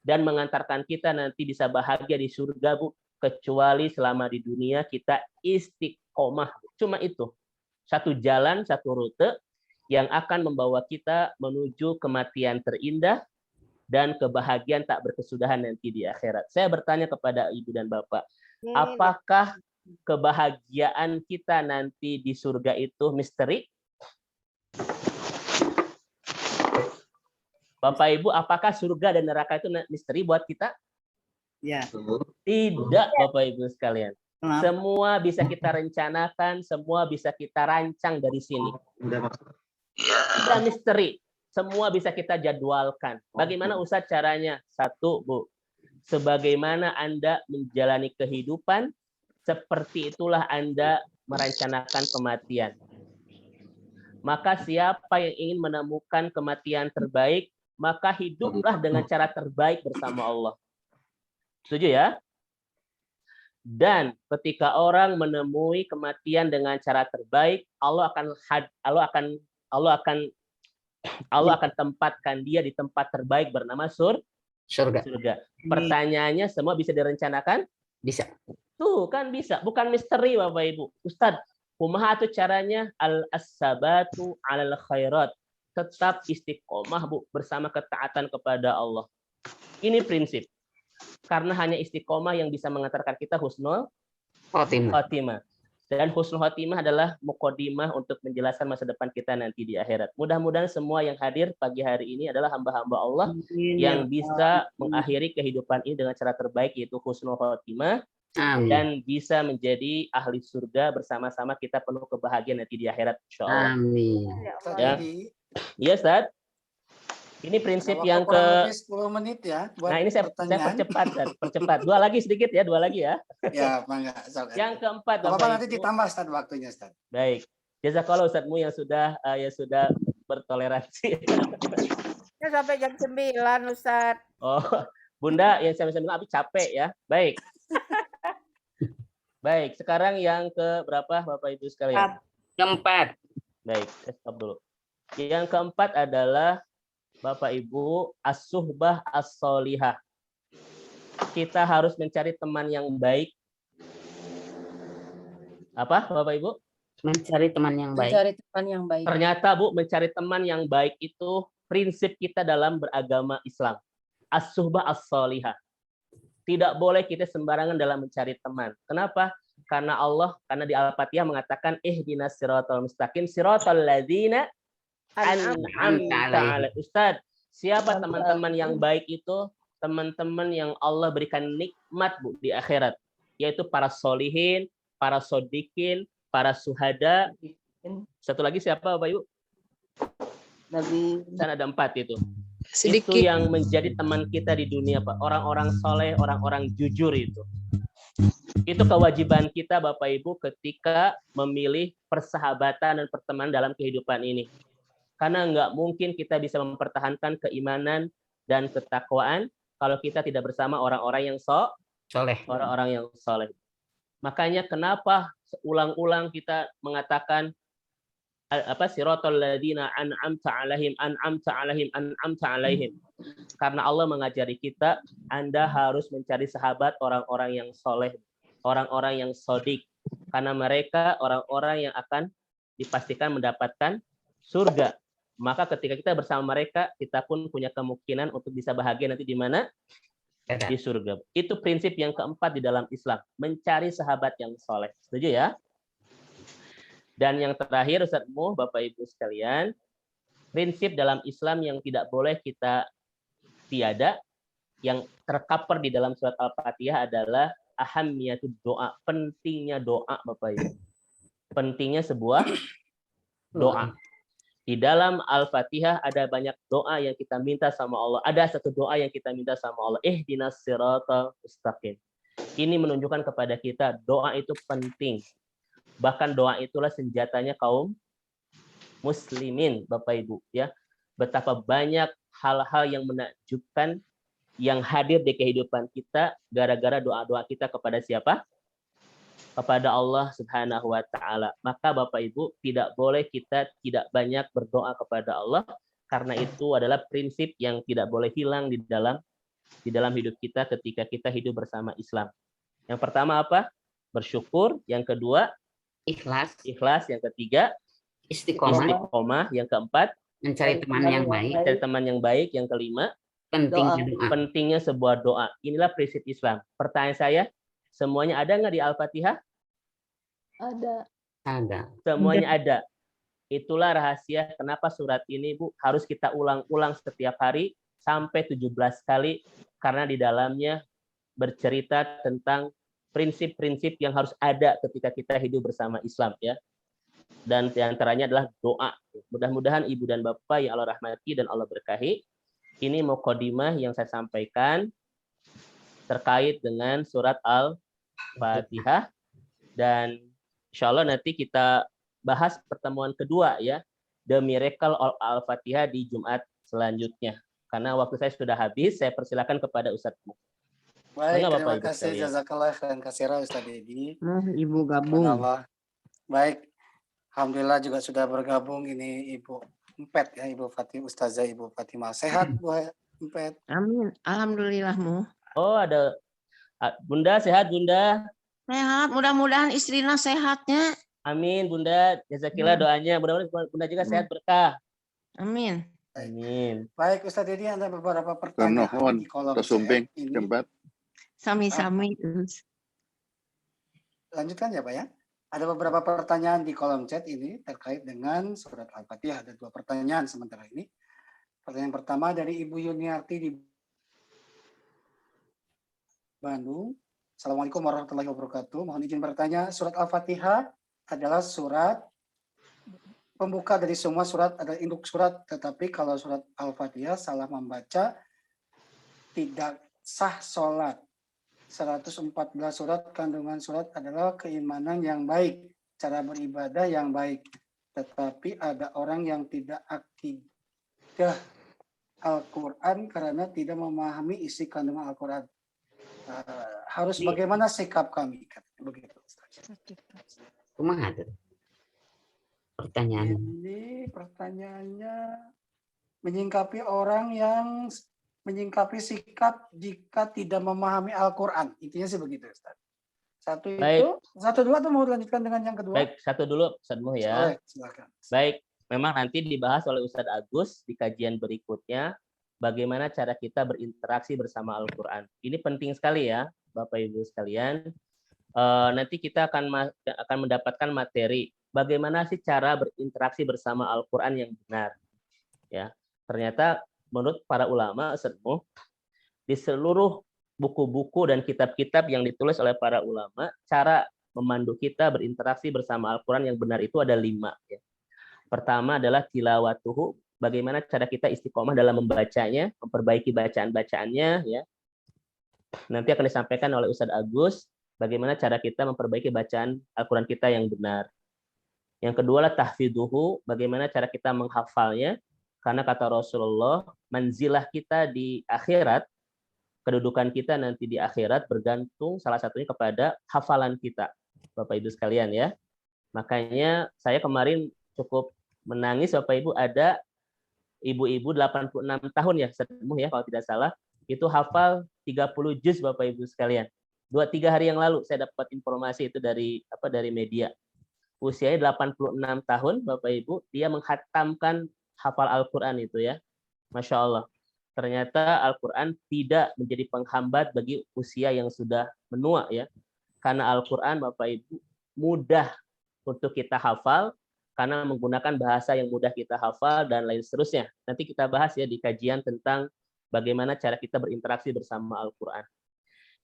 dan mengantarkan kita nanti bisa bahagia di surga Bu, kecuali selama di dunia kita istiqomah. Cuma itu. Satu jalan, satu rute yang akan membawa kita menuju kematian terindah dan kebahagiaan tak berkesudahan nanti di akhirat. Saya bertanya kepada Ibu dan Bapak, apakah kebahagiaan kita nanti di surga itu misteri? Bapak Ibu, apakah surga dan neraka itu misteri buat kita? Ya. Tidak, Bapak Ibu sekalian. Kenapa? Semua bisa kita rencanakan, semua bisa kita rancang dari sini. Tidak misteri. Semua bisa kita jadwalkan. Bagaimana Ustadz caranya? Satu, Bu. Sebagaimana Anda menjalani kehidupan, seperti itulah Anda merencanakan kematian. Maka siapa yang ingin menemukan kematian terbaik, maka hiduplah dengan cara terbaik bersama Allah. Setuju ya? Dan ketika orang menemui kematian dengan cara terbaik, Allah akan tempatkan dia di tempat terbaik bernama Surga. surga. Pertanyaannya semua bisa direncanakan? Bisa. Tuh kan bisa, bukan misteri Bapak Ibu. Ustadz, kumaha tuh caranya? Al-asabatu 'alal khairat. Tetap istiqomah Bu bersama ketaatan kepada Allah. Ini prinsip. Karena hanya istiqomah yang bisa mengantarkan kita husnul Khotimah. khotimah. Dan husnul khotimah adalah muqaddimah untuk menjelaskan masa depan kita nanti di akhirat. Mudah-mudahan semua yang hadir pagi hari ini adalah hamba-hamba Allah yang bisa mengakhiri kehidupan ini dengan cara terbaik, yaitu husnul khotimah, Amin. dan bisa menjadi ahli surga bersama-sama kita penuh kebahagiaan nanti di akhirat, insyaallah. Amin. Ustaz Ya. Dedi, Iya, Ustaz. Ini prinsip waktu yang kurang lebih 10 menit ya buat Nah, ini saya pertanyaan. percepat, Ustaz. Percepat. Dua lagi sedikit ya, dua lagi ya. Ya, mangga. Ustaz. Yang keempat, Apa-apa Bapak nanti Ibu. ditambah Ustaz waktunya Ustaz. Baik. Jazakallah Ustazmu yang sudah bertoleransi. Ya, sampai jam 9, Ustaz. Oh, Bunda yang saya bilang capek ya. Baik. Baik, sekarang yang ke berapa Bapak Ibu sekalian? Keempat. Baik, stop dulu. Yang keempat adalah Bapak Ibu as-suhbah as-solihah. Kita harus mencari teman yang baik. Apa Bapak Ibu? Mencari teman yang baik. Mencari teman yang baik. Ternyata Bu, mencari teman yang baik itu prinsip kita dalam beragama Islam. As-suhbah as-solihah. Tidak boleh kita sembarangan dalam mencari teman. Kenapa? Karena di Al-Fatihah mengatakan ihdinas siratal mustaqim siratal ladzina an'amta alaihim. Ustaz, siapa teman-teman yang baik itu? Teman-teman yang Allah berikan nikmat Bu di akhirat, yaitu para solihin, para sodikin, para suhada. Satu lagi siapa Bapak Ibu? Nabi. Dan ada 4 itu. Itu yang menjadi teman kita di dunia, Pak. Orang-orang soleh, orang-orang jujur itu. Itu kewajiban kita Bapak Ibu ketika memilih persahabatan dan pertemanan dalam kehidupan ini. Karena nggak mungkin kita bisa mempertahankan keimanan dan ketakwaan kalau kita tidak bersama orang-orang yang Soleh. orang-orang yang soleh. Makanya kenapa ulang-ulang kita mengatakan siratal ladzina an'amta alaihim. Karena Allah mengajari kita, Anda harus mencari sahabat orang-orang yang soleh, orang-orang yang sodik. Karena mereka orang-orang yang akan dipastikan mendapatkan surga. Maka ketika kita bersama mereka, kita pun punya kemungkinan untuk bisa bahagia nanti di mana? Di surga. Itu prinsip yang keempat di dalam Islam. Mencari sahabat yang soleh. Setuju ya? Dan yang terakhir, Ustazmu, Bapak Ibu sekalian, prinsip dalam Islam yang tidak boleh kita tiada, yang tercover di dalam surat Al-Fatihah adalah ahammiyatud doa. Pentingnya doa, Bapak Ibu. Pentingnya sebuah doa. Di dalam Al-Fatihah ada banyak doa yang kita minta sama Allah. Ada satu doa yang kita minta sama Allah. Ihdinas siratal mustaqim. Ini menunjukkan kepada kita doa itu penting. Bahkan doa itulah senjatanya kaum muslimin, Bapak Ibu. Ya, betapa banyak hal-hal yang menakjubkan yang hadir di kehidupan kita gara-gara doa-doa kita kepada siapa? Kepada Allah Subhanahu wa taala. Maka Bapak Ibu, tidak boleh kita tidak banyak berdoa kepada Allah, karena itu adalah prinsip yang tidak boleh hilang di dalam hidup kita ketika kita hidup bersama Islam. Yang pertama apa? Bersyukur. Yang kedua, Ikhlas. Yang ketiga, istiqomah. Yang keempat, Mencari teman yang baik. mencari teman yang baik. Yang kelima, pentingnya sebuah doa. Inilah prinsip Islam. Pertanyaan saya, semuanya ada nggak di Al-Fatihah? Ada. Semuanya ada. Itulah rahasia kenapa surat ini, Bu, harus kita ulang-ulang setiap hari sampai 17 kali, karena di dalamnya bercerita tentang prinsip-prinsip yang harus ada ketika kita hidup bersama Islam, ya. Dan di antaranya adalah doa. Mudah-mudahan Ibu dan Bapak yang Allah rahmati dan Allah berkahi, ini mukadimah yang saya sampaikan terkait dengan surat Al-Fatihah, dan insya Allah nanti kita bahas pertemuan kedua, ya, The Miracle of Al-Fatihah di Jumat selanjutnya. Karena waktu saya sudah habis, saya persilakan kepada Ustadzmu. Baik, Bapak, terima Ibu kasih sekalian. jazakallah khairan katsira Ustaz Dedi. Ibu gabung. Subhanallah. Baik, alhamdulillah juga sudah bergabung ini Ibu Empet ya, Ibu Fatimah, Ustazah Ibu Fatimah. Sehat Bu Empet? Amin. Alhamdulillahmu. Oh, ada Bunda, sehat Bunda? Sehat. Mudah-mudahan istrinya sehatnya. Amin Bunda. Jazakillah doanya. Mudah-mudahan Bunda juga sehat berkah. Amin. Amin. Baik, Ustaz Dedi, ada beberapa pertanyaan di kolom Tersumbing chat ini. tempat. Sami-sami. Lanjutkan ya Pak ya. Ada beberapa pertanyaan di kolom chat ini terkait dengan surat Al-Fatihah. Ada 2 pertanyaan sementara ini. Pertanyaan pertama dari Ibu Yuniarti di Bandung. Assalamualaikum warahmatullahi wabarakatuh. Mohon izin bertanya, surat Al-Fatihah adalah surat pembuka dari semua surat, ada induk surat. Tetapi kalau surat Al-Fatihah salah membaca, tidak sah sholat. 114 surat, kandungan surat adalah keimanan yang baik, cara beribadah yang baik. Tetapi ada orang yang tidak akidah Al-Quran karena tidak memahami isi kandungan Al-Quran. Harus bagaimana sikap kami? Begitu. Kumaha tuh? Pertanyaannya. Ini pertanyaannya menyingkapi orang yang menyingkapi sikap jika tidak memahami Al-Quran. Intinya sih begitu, Ustaz. Satu Baik. itu, satu dua atau mau lanjutkan dengan yang kedua? Baik, satu dulu Ustaz Muh ya. Baik, silakan. Baik, memang nanti dibahas oleh Ustadz Agus di kajian berikutnya bagaimana cara kita berinteraksi bersama Al-Quran. Ini penting sekali ya, Bapak Ibu sekalian. Nanti kita akan mendapatkan materi bagaimana sih cara berinteraksi bersama Al-Quran yang benar. Ya, ternyata menurut para ulama, Ustadz Muh, di seluruh buku-buku dan kitab-kitab yang ditulis oleh para ulama, cara memandu kita berinteraksi bersama Al-Quran yang benar itu ada 5. Ya. Pertama adalah tilawatuhu, bagaimana cara kita istiqomah dalam membacanya, memperbaiki bacaan-bacaannya. Ya. Nanti akan disampaikan oleh Ustadz Agus, bagaimana cara kita memperbaiki bacaan Al-Quran kita yang benar. Yang kedua adalah tahfidhuhu, bagaimana cara kita menghafalnya, karena kata Rasulullah, manzilah kita di akhirat, kedudukan kita nanti di akhirat bergantung salah satunya kepada hafalan kita, Bapak Ibu sekalian ya. Makanya saya kemarin cukup menangis, Bapak Ibu, ada ibu-ibu 86 tahun ya, semuh ya kalau tidak salah, itu hafal 30 juz, Bapak Ibu sekalian. 2-3 hari yang lalu saya dapat informasi itu dari media. Usianya 86 tahun, Bapak Ibu, dia menghatamkan hafal Al-Quran itu ya. Masya Allah. Ternyata Al-Quran tidak menjadi penghambat bagi usia yang sudah menua ya. Karena Al-Quran, Bapak Ibu, mudah untuk kita hafal karena menggunakan bahasa yang mudah kita hafal dan lain seterusnya. Nanti kita bahas ya di kajian tentang bagaimana cara kita berinteraksi bersama Al-Quran.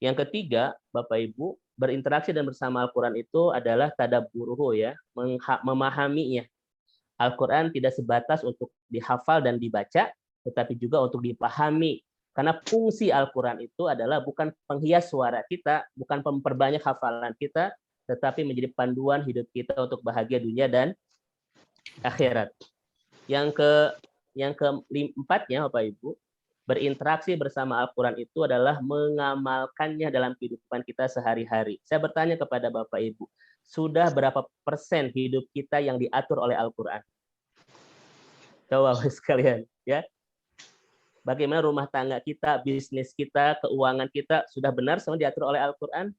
Yang ketiga, Bapak Ibu, berinteraksi dan bersama Al-Quran itu adalah tadabburuhu ya, memahaminya. Al-Quran tidak sebatas untuk dihafal dan dibaca, tetapi juga untuk dipahami. Karena fungsi Al-Quran itu adalah bukan penghias suara kita, bukan memperbanyak hafalan kita, tetapi menjadi panduan hidup kita untuk bahagia dunia dan akhirat. Yang keempatnya, Bapak Ibu, berinteraksi bersama Al-Quran itu adalah mengamalkannya dalam kehidupan kita sehari-hari. Saya bertanya kepada Bapak Ibu, sudah berapa persen hidup kita yang diatur oleh Al-Quran? Coba sekalian ya. Bagaimana rumah tangga kita, bisnis kita, keuangan kita sudah benar semua diatur oleh Al-Quran?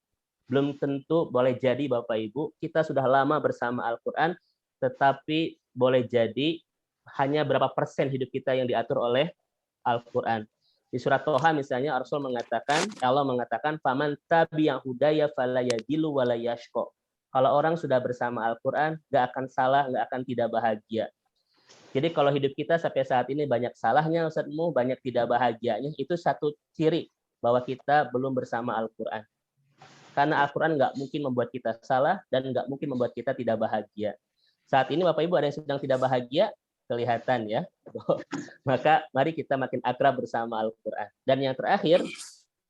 Belum tentu, boleh jadi Bapak Ibu, kita sudah lama bersama Al-Quran, tetapi boleh jadi hanya berapa persen hidup kita yang diatur oleh Al-Quran. Di surat Toha misalnya Allah mengatakan faman tabi'a hudaya fala yadillu wala yashqa. Kalau orang sudah bersama Al-Quran, nggak akan salah, nggak akan tidak bahagia. Jadi kalau hidup kita sampai saat ini banyak salahnya, Ustaz Muh, banyak tidak bahagianya, itu satu ciri bahwa kita belum bersama Al-Quran. Karena Al-Quran nggak mungkin membuat kita salah dan nggak mungkin membuat kita tidak bahagia. Saat ini Bapak Ibu ada yang sedang tidak bahagia, kelihatan ya. Maka mari kita makin akrab bersama Al-Quran. Dan yang terakhir,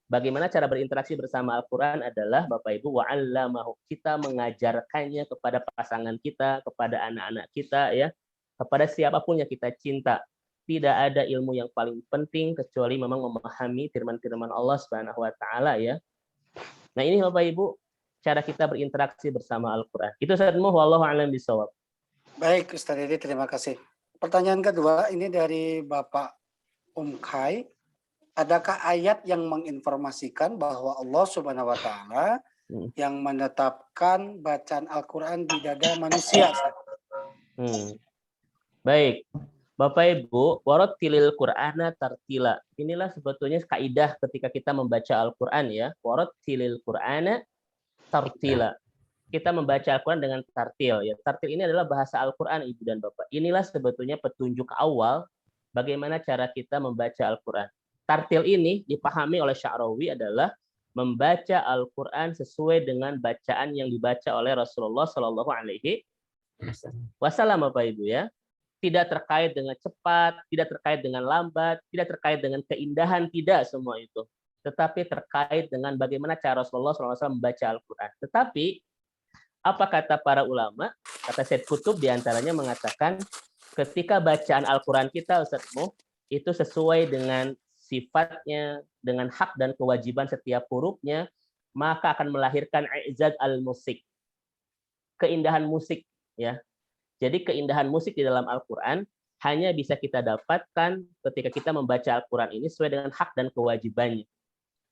bagaimana cara berinteraksi bersama Al-Quran adalah Bapak Ibu wa'allamahu, kita mengajarkannya kepada pasangan kita, kepada anak-anak kita ya, kepada siapapun yang kita cinta. Tidak ada ilmu yang paling penting kecuali memang memahami firman-firman Allah Subhanahu wa taala ya. Nah, ini Bapak Ibu cara kita berinteraksi bersama Al-Quran. Itu Ustaz Muh, wallahu a'lam bishawab. Baik, Ustaz Dedi, terima kasih. Pertanyaan kedua ini dari Bapak Kai. Adakah ayat yang menginformasikan bahwa Allah Subhanahu wa taala yang menetapkan bacaan Al-Quran di dada manusia? Baik. Bapak Ibu, warattilil Qur'ana tartila. Inilah sebetulnya kaidah ketika kita membaca Al-Quran ya. Warattilil Qur'ana tartila. kita membaca Al-Quran dengan tartil. Ya, tartil ini adalah bahasa Al-Quran, Ibu dan Bapak. Inilah sebetulnya petunjuk awal bagaimana cara kita membaca Al-Quran. Tartil ini dipahami oleh Sya'rawi adalah membaca Al-Quran sesuai dengan bacaan yang dibaca oleh Rasulullah Shallallahu Alaihi Wasallam, Bapak Ibu ya. Tidak terkait dengan cepat, tidak terkait dengan lambat, tidak terkait dengan keindahan, tidak semua itu. Tetapi terkait dengan bagaimana cara Rasulullah SAW membaca Al-Quran. Tetapi apa kata para ulama? Kata Syed Qutb diantaranya mengatakan ketika bacaan Al-Quran kita, Ustaz Muh, itu sesuai dengan sifatnya, dengan hak dan kewajiban setiap hurufnya, maka akan melahirkan i'jaz al-musik, keindahan musik, ya. Jadi keindahan musik di dalam Al-Quran hanya bisa kita dapatkan ketika kita membaca Al-Quran ini sesuai dengan hak dan kewajibannya.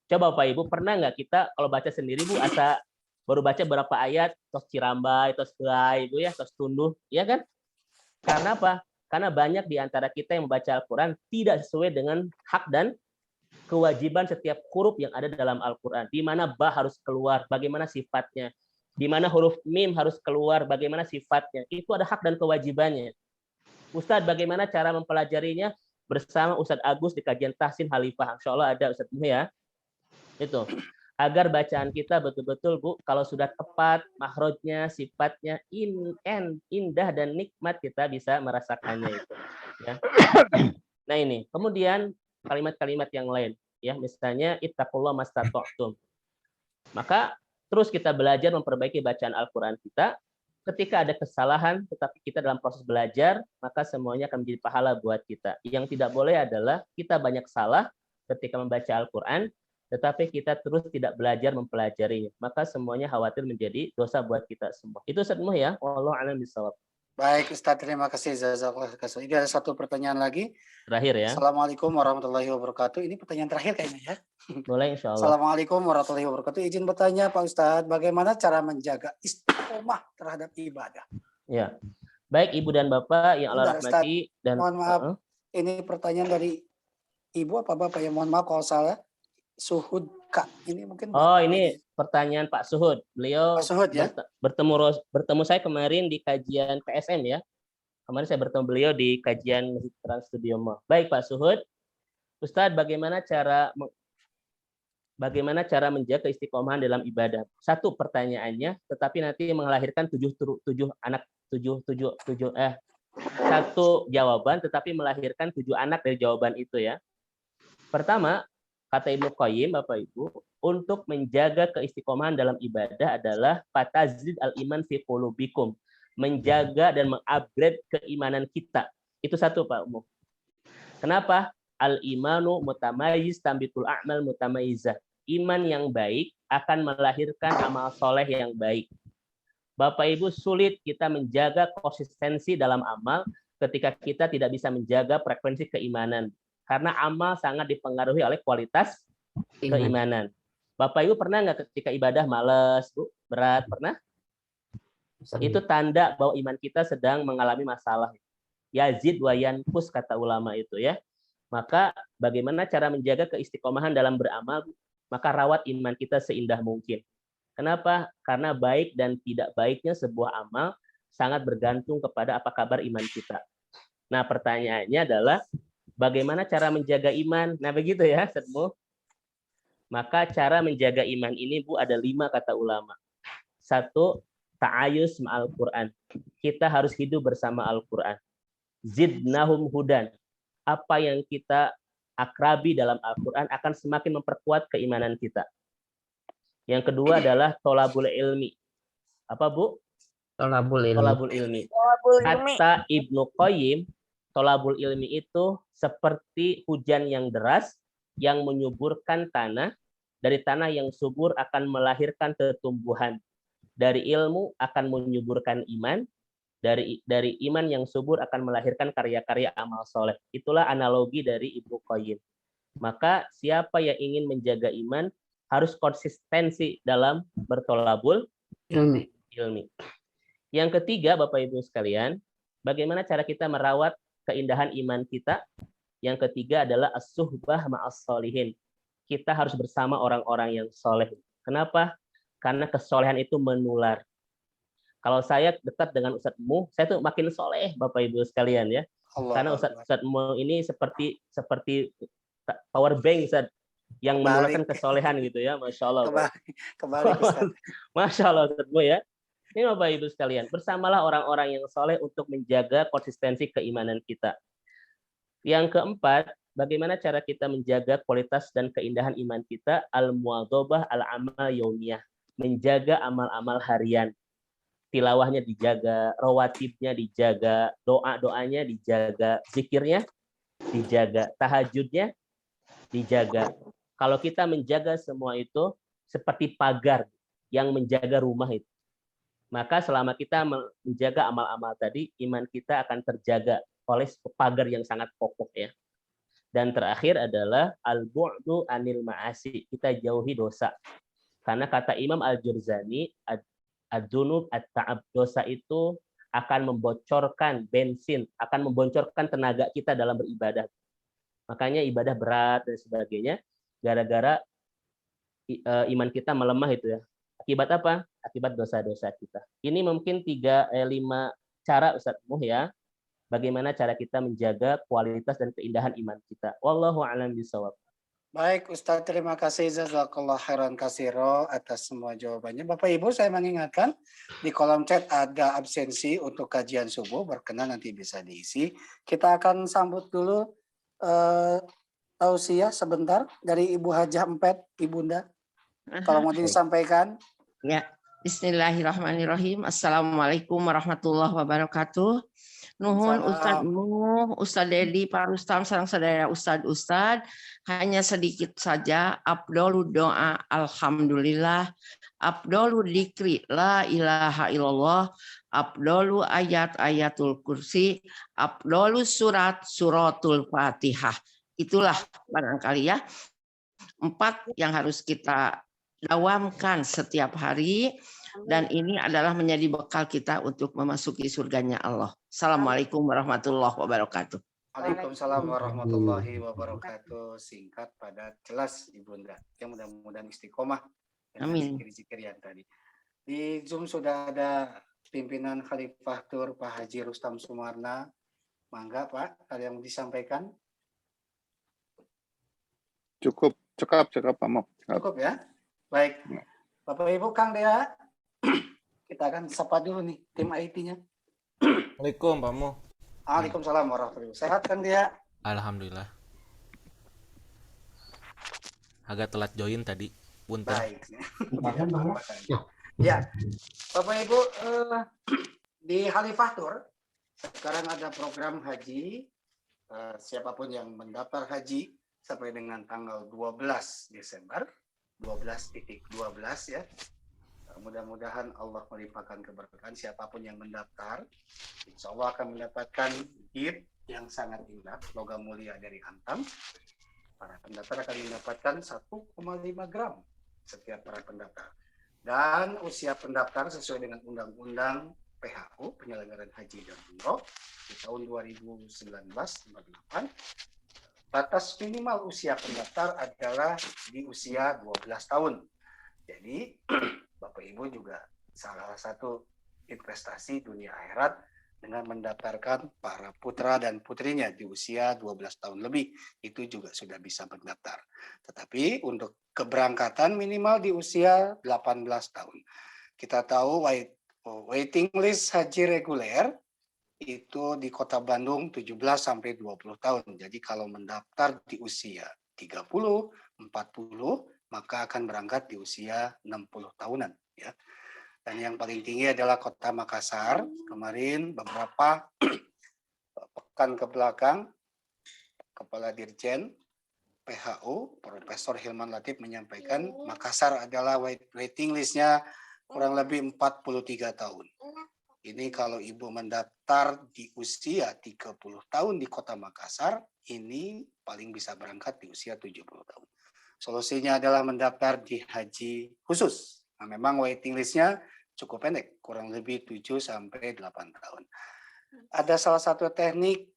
Coba Bapak Ibu, pernah nggak kita kalau baca sendiri, Bu, asa baru baca berapa ayat, tos cirambai, tos gelai, Ibu ya, tos tunduh, ya kan? Karena apa? Karena banyak di antara kita yang membaca Al-Quran tidak sesuai dengan hak dan kewajiban setiap huruf yang ada dalam Al-Quran. Di mana ba harus keluar, bagaimana sifatnya. Di mana huruf mim harus keluar, bagaimana sifatnya. Itu ada hak dan kewajibannya. Ustadz, bagaimana cara mempelajarinya? Bersama Ustadz Agus di kajian Tahsin Halifah. Insya Allah ada Ustadz ya. Itu. Agar bacaan kita betul-betul, Bu, kalau sudah tepat, mahrojnya, sifatnya, indah dan nikmat, kita bisa merasakannya itu. Ya. Nah ini, kemudian kalimat-kalimat yang lain, ya, misalnya ittaqullah mastata'tum. Maka terus kita belajar memperbaiki bacaan Al-Quran kita. Ketika ada kesalahan, tetapi kita dalam proses belajar, maka semuanya akan menjadi pahala buat kita. Yang tidak boleh adalah kita banyak salah ketika membaca Al-Quran, tetapi kita terus tidak belajar mempelajarinya, maka semuanya khawatir menjadi dosa buat kita semua. Itu semua ya. Wallahu a'lam bishawab. Baik Ustaz, terima kasih. Jazakallah khairan. Ini ada satu pertanyaan lagi. Terakhir ya. Assalamualaikum warahmatullahi wabarakatuh. Ini pertanyaan terakhir kayaknya ya. Boleh insya Allah. Assalamualaikum warahmatullahi wabarakatuh. Izin bertanya Pak Ustadz, bagaimana cara menjaga istiqomah terhadap ibadah? Ya. Baik Ibu dan Bapak yang Allah rahmati dan mohon maaf, ini pertanyaan dari Ibu apa Bapak ya? Mohon maaf kalau salah. Suhud Kak, ini mungkin. Oh, ini pertanyaan Pak Suhud. Beliau Pak Suhud, ya? bertemu saya kemarin di kajian PSM ya. Kemarin saya bertemu beliau di kajian Trans Studio Mall. Baik Pak Suhud, Ustadz, bagaimana cara menjaga istiqomahan dalam ibadah? Satu pertanyaannya, tetapi nanti melahirkan satu jawaban, tetapi melahirkan 7 anak dari jawaban itu ya. Pertama, kata Ibnu Qayyim, Bapak Ibu, untuk menjaga keistiqomahan dalam ibadah adalah fatazid al-iman fi qulubikum, menjaga dan mengupgrade keimanan kita. Itu satu Pak Umum. Kenapa? Al-imanu mutamayyiz tambitul a'mal mutamayyizah. Iman yang baik akan melahirkan amal soleh yang baik. Bapak Ibu, sulit kita menjaga konsistensi dalam amal ketika kita tidak bisa menjaga frekuensi keimanan. Karena amal sangat dipengaruhi oleh kualitas keimanan. Bapak Ibu pernah nggak ketika ibadah malas, Bu, berat, pernah? Itu tanda bahwa iman kita sedang mengalami masalah. Yazid wa yanqus kata ulama itu ya. Maka bagaimana cara menjaga keistiqomahan dalam beramal? Maka rawat iman kita seindah mungkin. Kenapa? Karena baik dan tidak baiknya sebuah amal sangat bergantung kepada apa kabar iman kita. Nah, pertanyaannya adalah bagaimana cara menjaga iman? Nah, begitu ya, Setmu. Maka cara menjaga iman ini, Bu, ada 5 kata ulama. 1, ta'ayus ma'al Quran. Kita harus hidup bersama Al-Quran. Zidnahum hudan. Apa yang kita akrabi dalam Al-Quran akan semakin memperkuat keimanan kita. Yang kedua adalah tolabul ilmi. Apa, Bu? Tolabul ilmi. Kata Ibnu Qayyim, tolabul ilmi itu seperti hujan yang deras yang menyuburkan tanah. Dari tanah yang subur akan melahirkan tumbuhan. Dari ilmu akan menyuburkan iman. Dari iman yang subur akan melahirkan karya-karya amal soleh. Itulah analogi dari Ibnu Qayyim. Maka siapa yang ingin menjaga iman harus konsistensi dalam bertolabul ilmi. Yang ketiga, Bapak Ibu sekalian, bagaimana cara kita merawat keindahan iman kita? Yang ketiga adalah as-suhbah ma'as solihin. Kita harus bersama orang-orang yang soleh. Kenapa? Karena kesolehan itu menular. Kalau saya dekat dengan Ustadz Mu, saya tuh makin soleh Bapak Ibu sekalian ya. Karena Ustadz Mu ini seperti power bank Ustadz, yang menularkan kesolehan gitu ya, Masya Allah. Kembali Ustaz. Masya Allah Ustadz Mu ya. Ini Bapak Ibu sekalian, bersamalah orang-orang yang soleh untuk menjaga konsistensi keimanan kita. Yang keempat, bagaimana cara kita menjaga kualitas dan keindahan iman kita? Al-muadzabah al-amal yaumiyah, menjaga amal-amal harian. Tilawahnya dijaga, rawatibnya dijaga, doa-doanya dijaga, zikirnya dijaga, tahajudnya dijaga. Kalau kita menjaga semua itu seperti pagar yang menjaga rumah itu, maka selama kita menjaga amal-amal tadi, iman kita akan terjaga oleh pagar yang sangat kokoh ya. Dan terakhir adalah al-bu'du anil ma'asi, kita jauhi dosa. Karena kata Imam Al-Jurzani, ad-dunub at-ta'ab, dosa itu akan membocorkan bensin, akan membocorkan tenaga kita dalam beribadah. Makanya ibadah berat dan sebagainya, gara-gara iman kita melemah itu ya. Akibat apa? Akibat dosa-dosa kita. Ini mungkin 5 cara Ustadz Muh ya, bagaimana cara kita menjaga kualitas dan keindahan iman kita. Wallahu a'lam bishawab. Baik Ustadz, terima kasih jazakallah khairan katsiro atas semua jawabannya. Bapak Ibu, saya mengingatkan di kolom chat ada absensi untuk kajian subuh, berkenan nanti bisa diisi. Kita akan sambut dulu tausiah sebentar dari Ibu Hajah Empet, Ibunda. Kalau mau disampaikan. Ya, bismillahirrahmanirrahim. Assalamualaikum warahmatullahi wabarakatuh. Nuhun Ustadz Mu, Ustadz Dedi, Pak Rustam, sareng saudara Ustadz, hanya sedikit saja. Afdolu doa, alhamdulillah. Afdolu dzikri, la ilaha illallah. Afdolu ayat, ayatul kursi. Afdolu surat, suratul fatihah. Itulah barangkali ya 4 yang harus kita dawamkan setiap hari. Dan ini adalah menjadi bekal kita untuk memasuki surganya Allah. Assalamualaikum warahmatullahi wabarakatuh. Waalaikumsalam warahmatullahi wabarakatuh. Singkat, padat, jelas Ibunda. Yang mudah-mudahan istiqomah dengan zikir-zikir yang tadi. Di Zoom sudah ada pimpinan Khalifah Tur Pak Haji Rustam Sumarna. Mangga Pak, ada yang disampaikan? Cukup Pak Mo. Cukup ya. Baik. Bapak Ibu, Kang Dea, kita akan sapa dulu nih tim IT-nya. Assalamualaikum Pak Mo. Waalaikumsalam warahmatullahi wabarakatuh. Sehat kan dia? Alhamdulillah. Agak telat join tadi. Punten. Baik. Ya, Bapak Ibu, di Khalifah Tur sekarang ada program haji. Siapapun yang mendaftar haji sampai dengan tanggal 12 Desember, 12.12 ya. Mudah-mudahan Allah melimpahkan keberkahan siapapun yang mendaftar. Insya Allah akan mendapatkan gift yang sangat indah, logam mulia dari Antam. Para pendaftar akan mendapatkan 1,5 gram setiap para pendaftar. Dan usia pendaftar sesuai dengan Undang-Undang PHU, Penyelenggaraan Haji dan Umroh, di tahun 2019-98, batas minimal usia pendaftar adalah di usia 12 tahun. Jadi, Bapak Ibu juga salah satu investasi dunia akhirat dengan mendaftarkan para putra dan putrinya di usia 12 tahun lebih. Itu juga sudah bisa mendaftar. Tetapi untuk keberangkatan minimal di usia 18 tahun. Kita tahu waiting list haji reguler itu di Kota Bandung 17 sampai 20 tahun. Jadi kalau mendaftar di usia 30, 40, maka akan berangkat di usia 60 tahunan ya. Dan yang paling tinggi adalah Kota Makassar. Kemarin beberapa pekan ke belakang Kepala Dirjen PHU Profesor Hilman Latif menyampaikan Makassar adalah waiting list-nya kurang lebih 43 tahun. Ini kalau Ibu mendaftar di usia 30 tahun di Kota Makassar, ini paling bisa berangkat di usia 70 tahun. Solusinya adalah mendaftar di haji khusus. Nah, memang waiting list-nya cukup pendek, kurang lebih 7 sampai 8 tahun. Ada salah satu teknik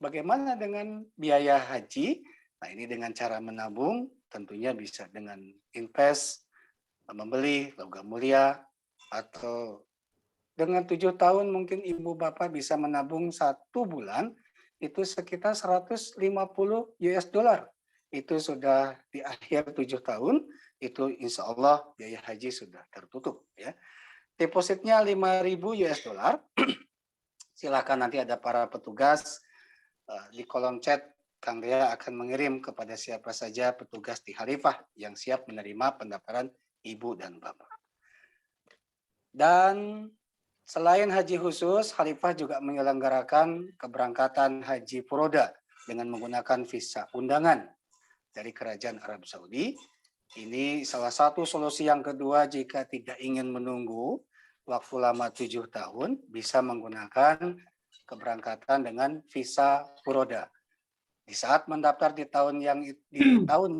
bagaimana dengan biaya haji? Nah, ini dengan cara menabung, tentunya bisa dengan invest, membeli logam mulia, atau dengan 7 tahun mungkin ibu bapak bisa menabung 1 bulan itu sekitar 150 US dollar. Itu sudah di akhir 7 tahun, itu insya Allah biaya haji sudah tertutup ya. Depositnya 5.000 US dollar. Silakan nanti ada para petugas di kolom chat, Kang Dea akan mengirim kepada siapa saja petugas di Khalifah yang siap menerima pendaftaran ibu dan bapak. Dan selain haji khusus, Khalifah juga menyelenggarakan keberangkatan haji furoda dengan menggunakan visa undangan dari Kerajaan Arab Saudi. Ini salah satu solusi yang kedua jika tidak ingin menunggu waktu lama 7 tahun, bisa menggunakan keberangkatan dengan visa furoda. Di saat mendaftar di tahun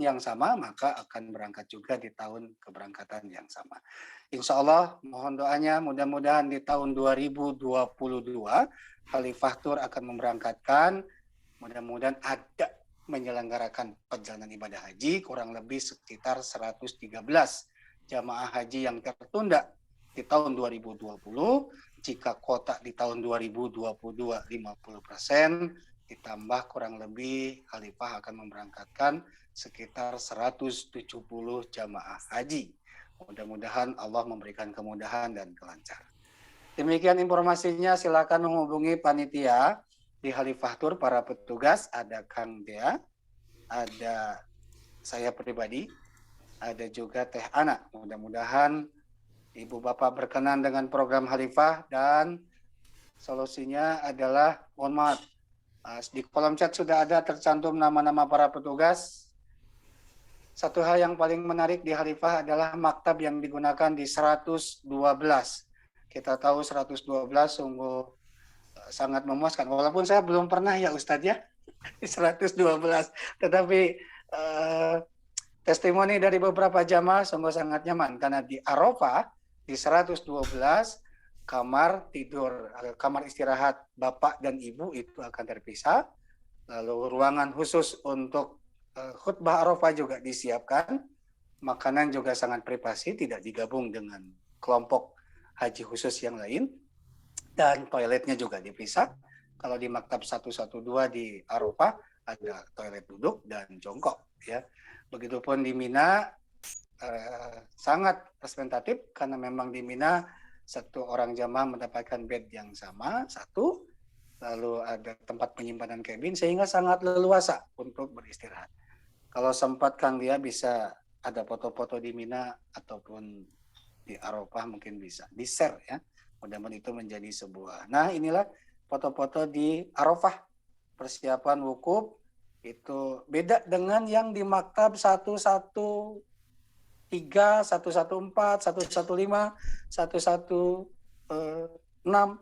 yang sama, maka akan berangkat juga di tahun keberangkatan yang sama. Insya Allah, mohon doanya mudah-mudahan di tahun 2022 Khalifah Tour akan memberangkatkan, mudah-mudahan ada menyelenggarakan perjalanan ibadah haji kurang lebih sekitar 113 jamaah haji yang tertunda di tahun 2020. Jika kuota di tahun 2022 50%, ditambah kurang lebih Khalifah akan memberangkatkan sekitar 170 jamaah haji. Mudah-mudahan Allah memberikan kemudahan dan kelancaran. Demikian informasinya, silakan menghubungi panitia di Khalifah Tour, para petugas, ada Kang Dea, ada saya pribadi, ada juga Teh Ana. Mudah-mudahan Ibu Bapak berkenan dengan program Khalifah, dan solusinya adalah, mohon maaf, di kolom chat sudah ada tercantum nama-nama para petugas. Satu hal yang paling menarik di Khalifah adalah maktab yang digunakan di 112. Kita tahu 112 sungguh sangat memuaskan. Walaupun saya belum pernah ya Ustadz ya, 112. Tetapi testimoni dari beberapa jamaah sungguh sangat nyaman. Karena di Arafah, di 112, kamar tidur, kamar istirahat bapak dan ibu itu akan terpisah. Lalu ruangan khusus untuk khutbah Arafah juga disiapkan. Makanan juga sangat privasi, tidak digabung dengan kelompok haji khusus yang lain. Dan toiletnya juga dipisah. Kalau di maktab 112 di Arafah ada toilet duduk dan jongkok ya. Begitupun di Mina sangat representatif karena memang di Mina satu orang jamaah mendapatkan bed yang sama, satu, lalu ada tempat penyimpanan kabin sehingga sangat leluasa untuk beristirahat. Kalau sempat Kang Dia bisa ada foto-foto di Mina ataupun di Arafah mungkin bisa di-share ya. Mudah-mudahan itu menjadi sebuah. Nah, inilah foto-foto di Arafah. Persiapan wukuf itu beda dengan yang di maktab 113, 114, 115, 116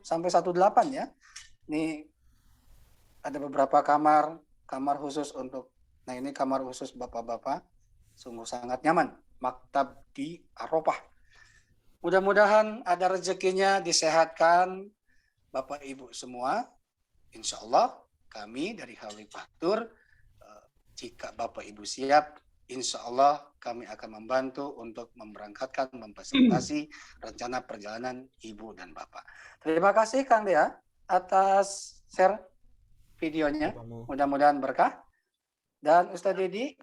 sampai 18 ya. Ini ada beberapa kamar khusus untuk, nah ini kamar khusus bapak-bapak. Sungguh sangat nyaman maktab di Arafah. Mudah-mudahan ada rezekinya, disehatkan Bapak Ibu semua. Insya Allah kami dari Khalifah Tour, jika Bapak Ibu siap, insya Allah kami akan membantu untuk memberangkatkan, memfasilitasi rencana perjalanan Ibu dan Bapak. Terima kasih Kang Dea atas share videonya. Mudah-mudahan berkah. Dan Ustadz Dedi.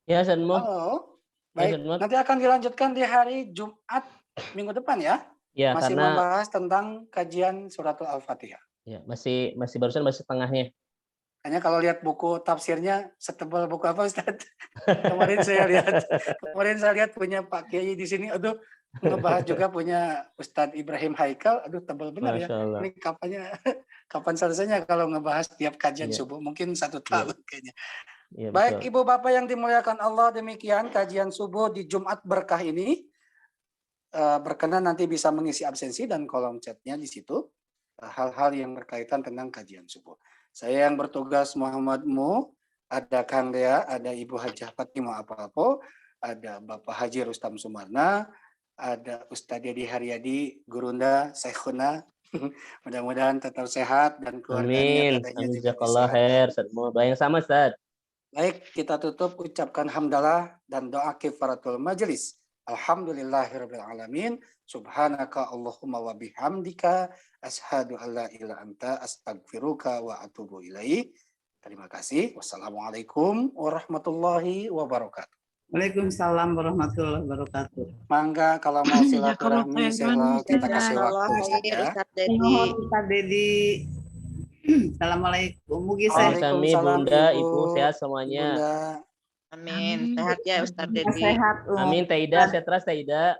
Ya, Sanmo. Halo. Baik, nanti akan dilanjutkan di hari Jumat minggu depan ya. Ya, masih karena membahas tentang kajian suratul Al-Fatihah. Ya, masih barusan masih setengahnya. Hanya kalau lihat buku tafsirnya setebal buku apa Ustaz? Kemarin saya lihat punya Pak Kiai di sini, aduh, ngebahas juga punya Ustadz Ibrahim Haikal, aduh tebal benar ya. Ini kapan selesainya kalau ngebahas tiap kajian subuh? Mungkin 1 tahun kayaknya. Ya, baik, betul. Ibu Bapak yang dimuliakan Allah, demikian kajian subuh di Jumat berkah ini. Berkenan nanti bisa mengisi absensi dan kolom chatnya di situ. Hal-hal yang berkaitan tentang kajian subuh. Saya yang bertugas Muhammad Mu, ada Kang Dea, ada Ibu Hajah Fatimah Apalpo, ada Bapak Haji Rustam Sumarna, ada Ustadz Dedi Haryadi, Gurunda, Syekhuna. Mudah-mudahan tetap sehat dan keluarganya. Amin. Jazakallah khair. Semoga yang sama, Ustaz. Baik, kita tutup ucapkan hamdalah dan doa kifaratul majelis. Alhamdulillahirabbil alamin. Subhanaka Allahumma wa bihamdika asyhadu alla ilaha illa anta astaghfiruka wa atubu ilaik. Terima kasih. Wassalamualaikum warahmatullahi wabarakatuh. Waalaikumsalam warahmatullahi wabarakatuh. Mangga kalau mau silaturahmi kita kasih waktu saja. Ustaz Dedi. Mohon Ustaz Dedi. Assalamualaikum. Mugi sehat. Sami Bunda, Ibu sehat semuanya. Bunda. Amin. Sehat ya Ustaz Dedi. Sehat. Amin Teh Ida, sehat terus Teh Ida.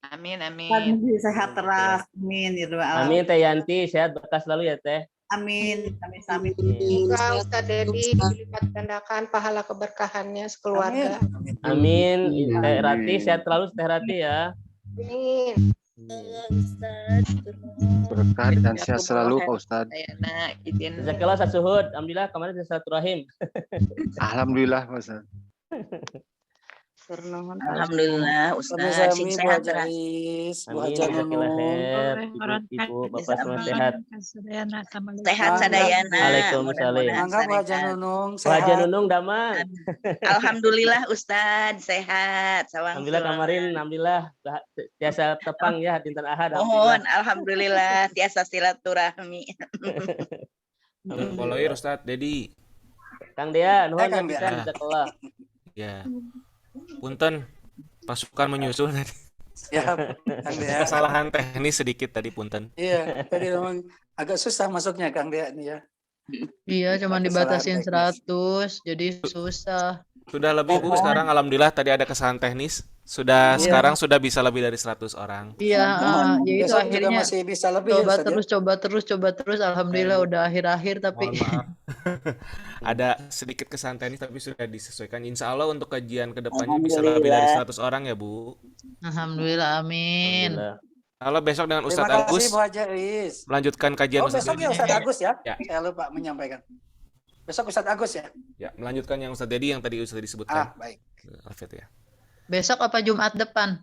Amin, Ustaz amin. Mugi sehat terus. Amin. Ya Rabbal alamin. Amin Teh Yanti, sehat berkah selalu ya Teh. Amin. Amin. Semoga Ustaz Dedi dilipat gandakan pahala keberkahannya sekeluarga. Amin. Teh Rati sehat terlalu Teh Rati ya. Amin. Berkah dan sehat selalu Pak Ustadz. Sayana izin. Jazakallah sasuhud. Alhamdulillah kemarin silaturahim. Alhamdulillah Pak Ustadz. Alhamdulillah Kami Ustaz. Sami, Bu Sehat Haja terus. Is, Bu Amin. Haja Jazakallah Nunung. khair. Ibu, Bapak semua sehat. Sehat sadayana. Waalaikumsalam. Mangga Bu Haja Nunung Bu Haja sehat. Nunung damang. Alhamdulillah Ustaz sehat. Sawang Alhamdulillah kemarin alhamdulillah biasa tepang ya dinten Ahad. Mohon alhamdulillah tiasa silaturahmi. Poloir Ustadz Dedi. Kang Dea, nuhun Kang Dea. pisan jazakallah. Ya. Punten, pasukan menyusul tadi. Ya, Kang Dea. Kesalahan teknis sedikit tadi punten. Iya, tadi memang agak susah masuknya Kang Dea nih ya. Iya, cuma Kesalahan dibatasin teknis. 100, jadi susah. Sudah lebih Bu, sekarang alhamdulillah tadi ada kesalahan teknis. Sudah Iya. sekarang sudah bisa lebih dari 100 orang. Iya, ya itu Besok juga akhirnya masih bisa lebih ya, coba Ustaz, ya? coba terus. Alhamdulillah udah akhir-akhir tapi Mohon maaf. Ada sedikit kesalahan teknis tapi sudah disesuaikan. Insya Allah untuk kajian kedepannya bisa lebih dari 100 orang ya Bu. Alhamdulillah, amin. Alhamdulillah. Kalau besok dengan Terima Ustadz Agus kasih Bu Haja Is. melanjutkan kajian Oh, Ustadz besok Dedi. ya Ustadz Agus ya? Ya. Saya lupa menyampaikan. Besok Ustadz Agus ya? Ya, melanjutkan yang Ustadz Dedi yang tadi sudah disebutkan. Baik. Alfred ya. Besok apa Jumat depan?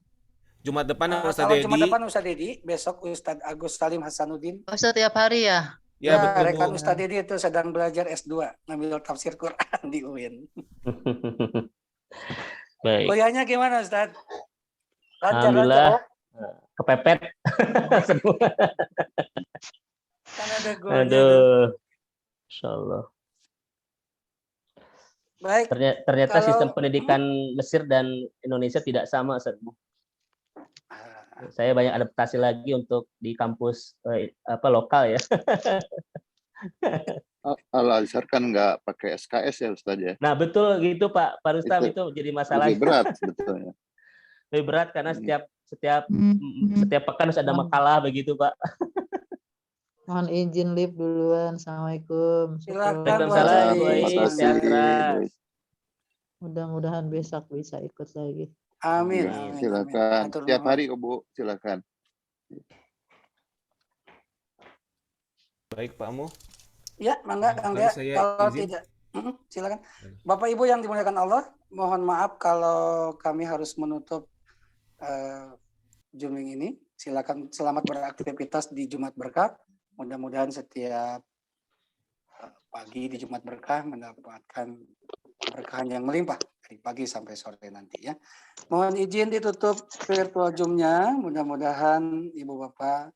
Jumat depan yang Ustadz Kalau Dedi. Jumat depan Ustadz Dedi, besok Ustadz Agus Salim Hasanuddin. Oh, setiap hari ya? Ya, betul rekan Bu. Ustadz Dedi itu sedang belajar S2, ngambil tafsir Quran di UIN. Baik. Kuliahnya gimana Ustadz? Alhamdulillah ya? kepepet. Semua. Kan ada goalnya tuh. Aduh. Insyaallah. Baik. Ternyata Kalau- sistem pendidikan Mesir dan Indonesia tidak sama, Ustaz. Saya banyak adaptasi lagi untuk di kampus lokal ya. Al-Azhar kan nggak pakai SKS ya Ustadz ya. Nah, betul gitu Pak Rustam, itu jadi masalah. Lebih berat sebetulnya. Lebih berat karena setiap pekan harus ada makalah begitu, Pak. Mohon izin live duluan. Assalamualaikum. Silakan, Waalaikumsalam, Bu Ais. Terima Sehat kasih. terus. Mudah-mudahan besok bisa ikut lagi. Amin. Amin. Amin. Silakan. Atur Tiap nuhun. hari Bu, silakan. Baik Pak Mu. Ya, mangga Kang Dea. Saya Kalau izin. tidak, silakan. Bapak Ibu yang dimuliakan Allah, mohon maaf kalau kami harus menutup Zooming ini. Silakan selamat beraktivitas di Jumat Berkah. Mudah-mudahan setiap pagi di Jumat Berkah mendapatkan keberkahan yang melimpah dari pagi sampai sore nanti ya. Mohon izin ditutup virtual Zoom-nya. Mudah-mudahan Ibu Bapak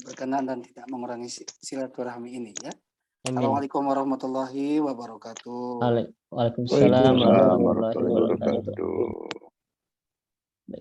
berkenan dan tidak mengurangi silaturahmi ini ya. Amin. Assalamualaikum warahmatullahi wabarakatuh. Waalaikumsalam warahmatullahi Waalaikumsalam warahmatullahi wabarakatuh. wabarakatuh.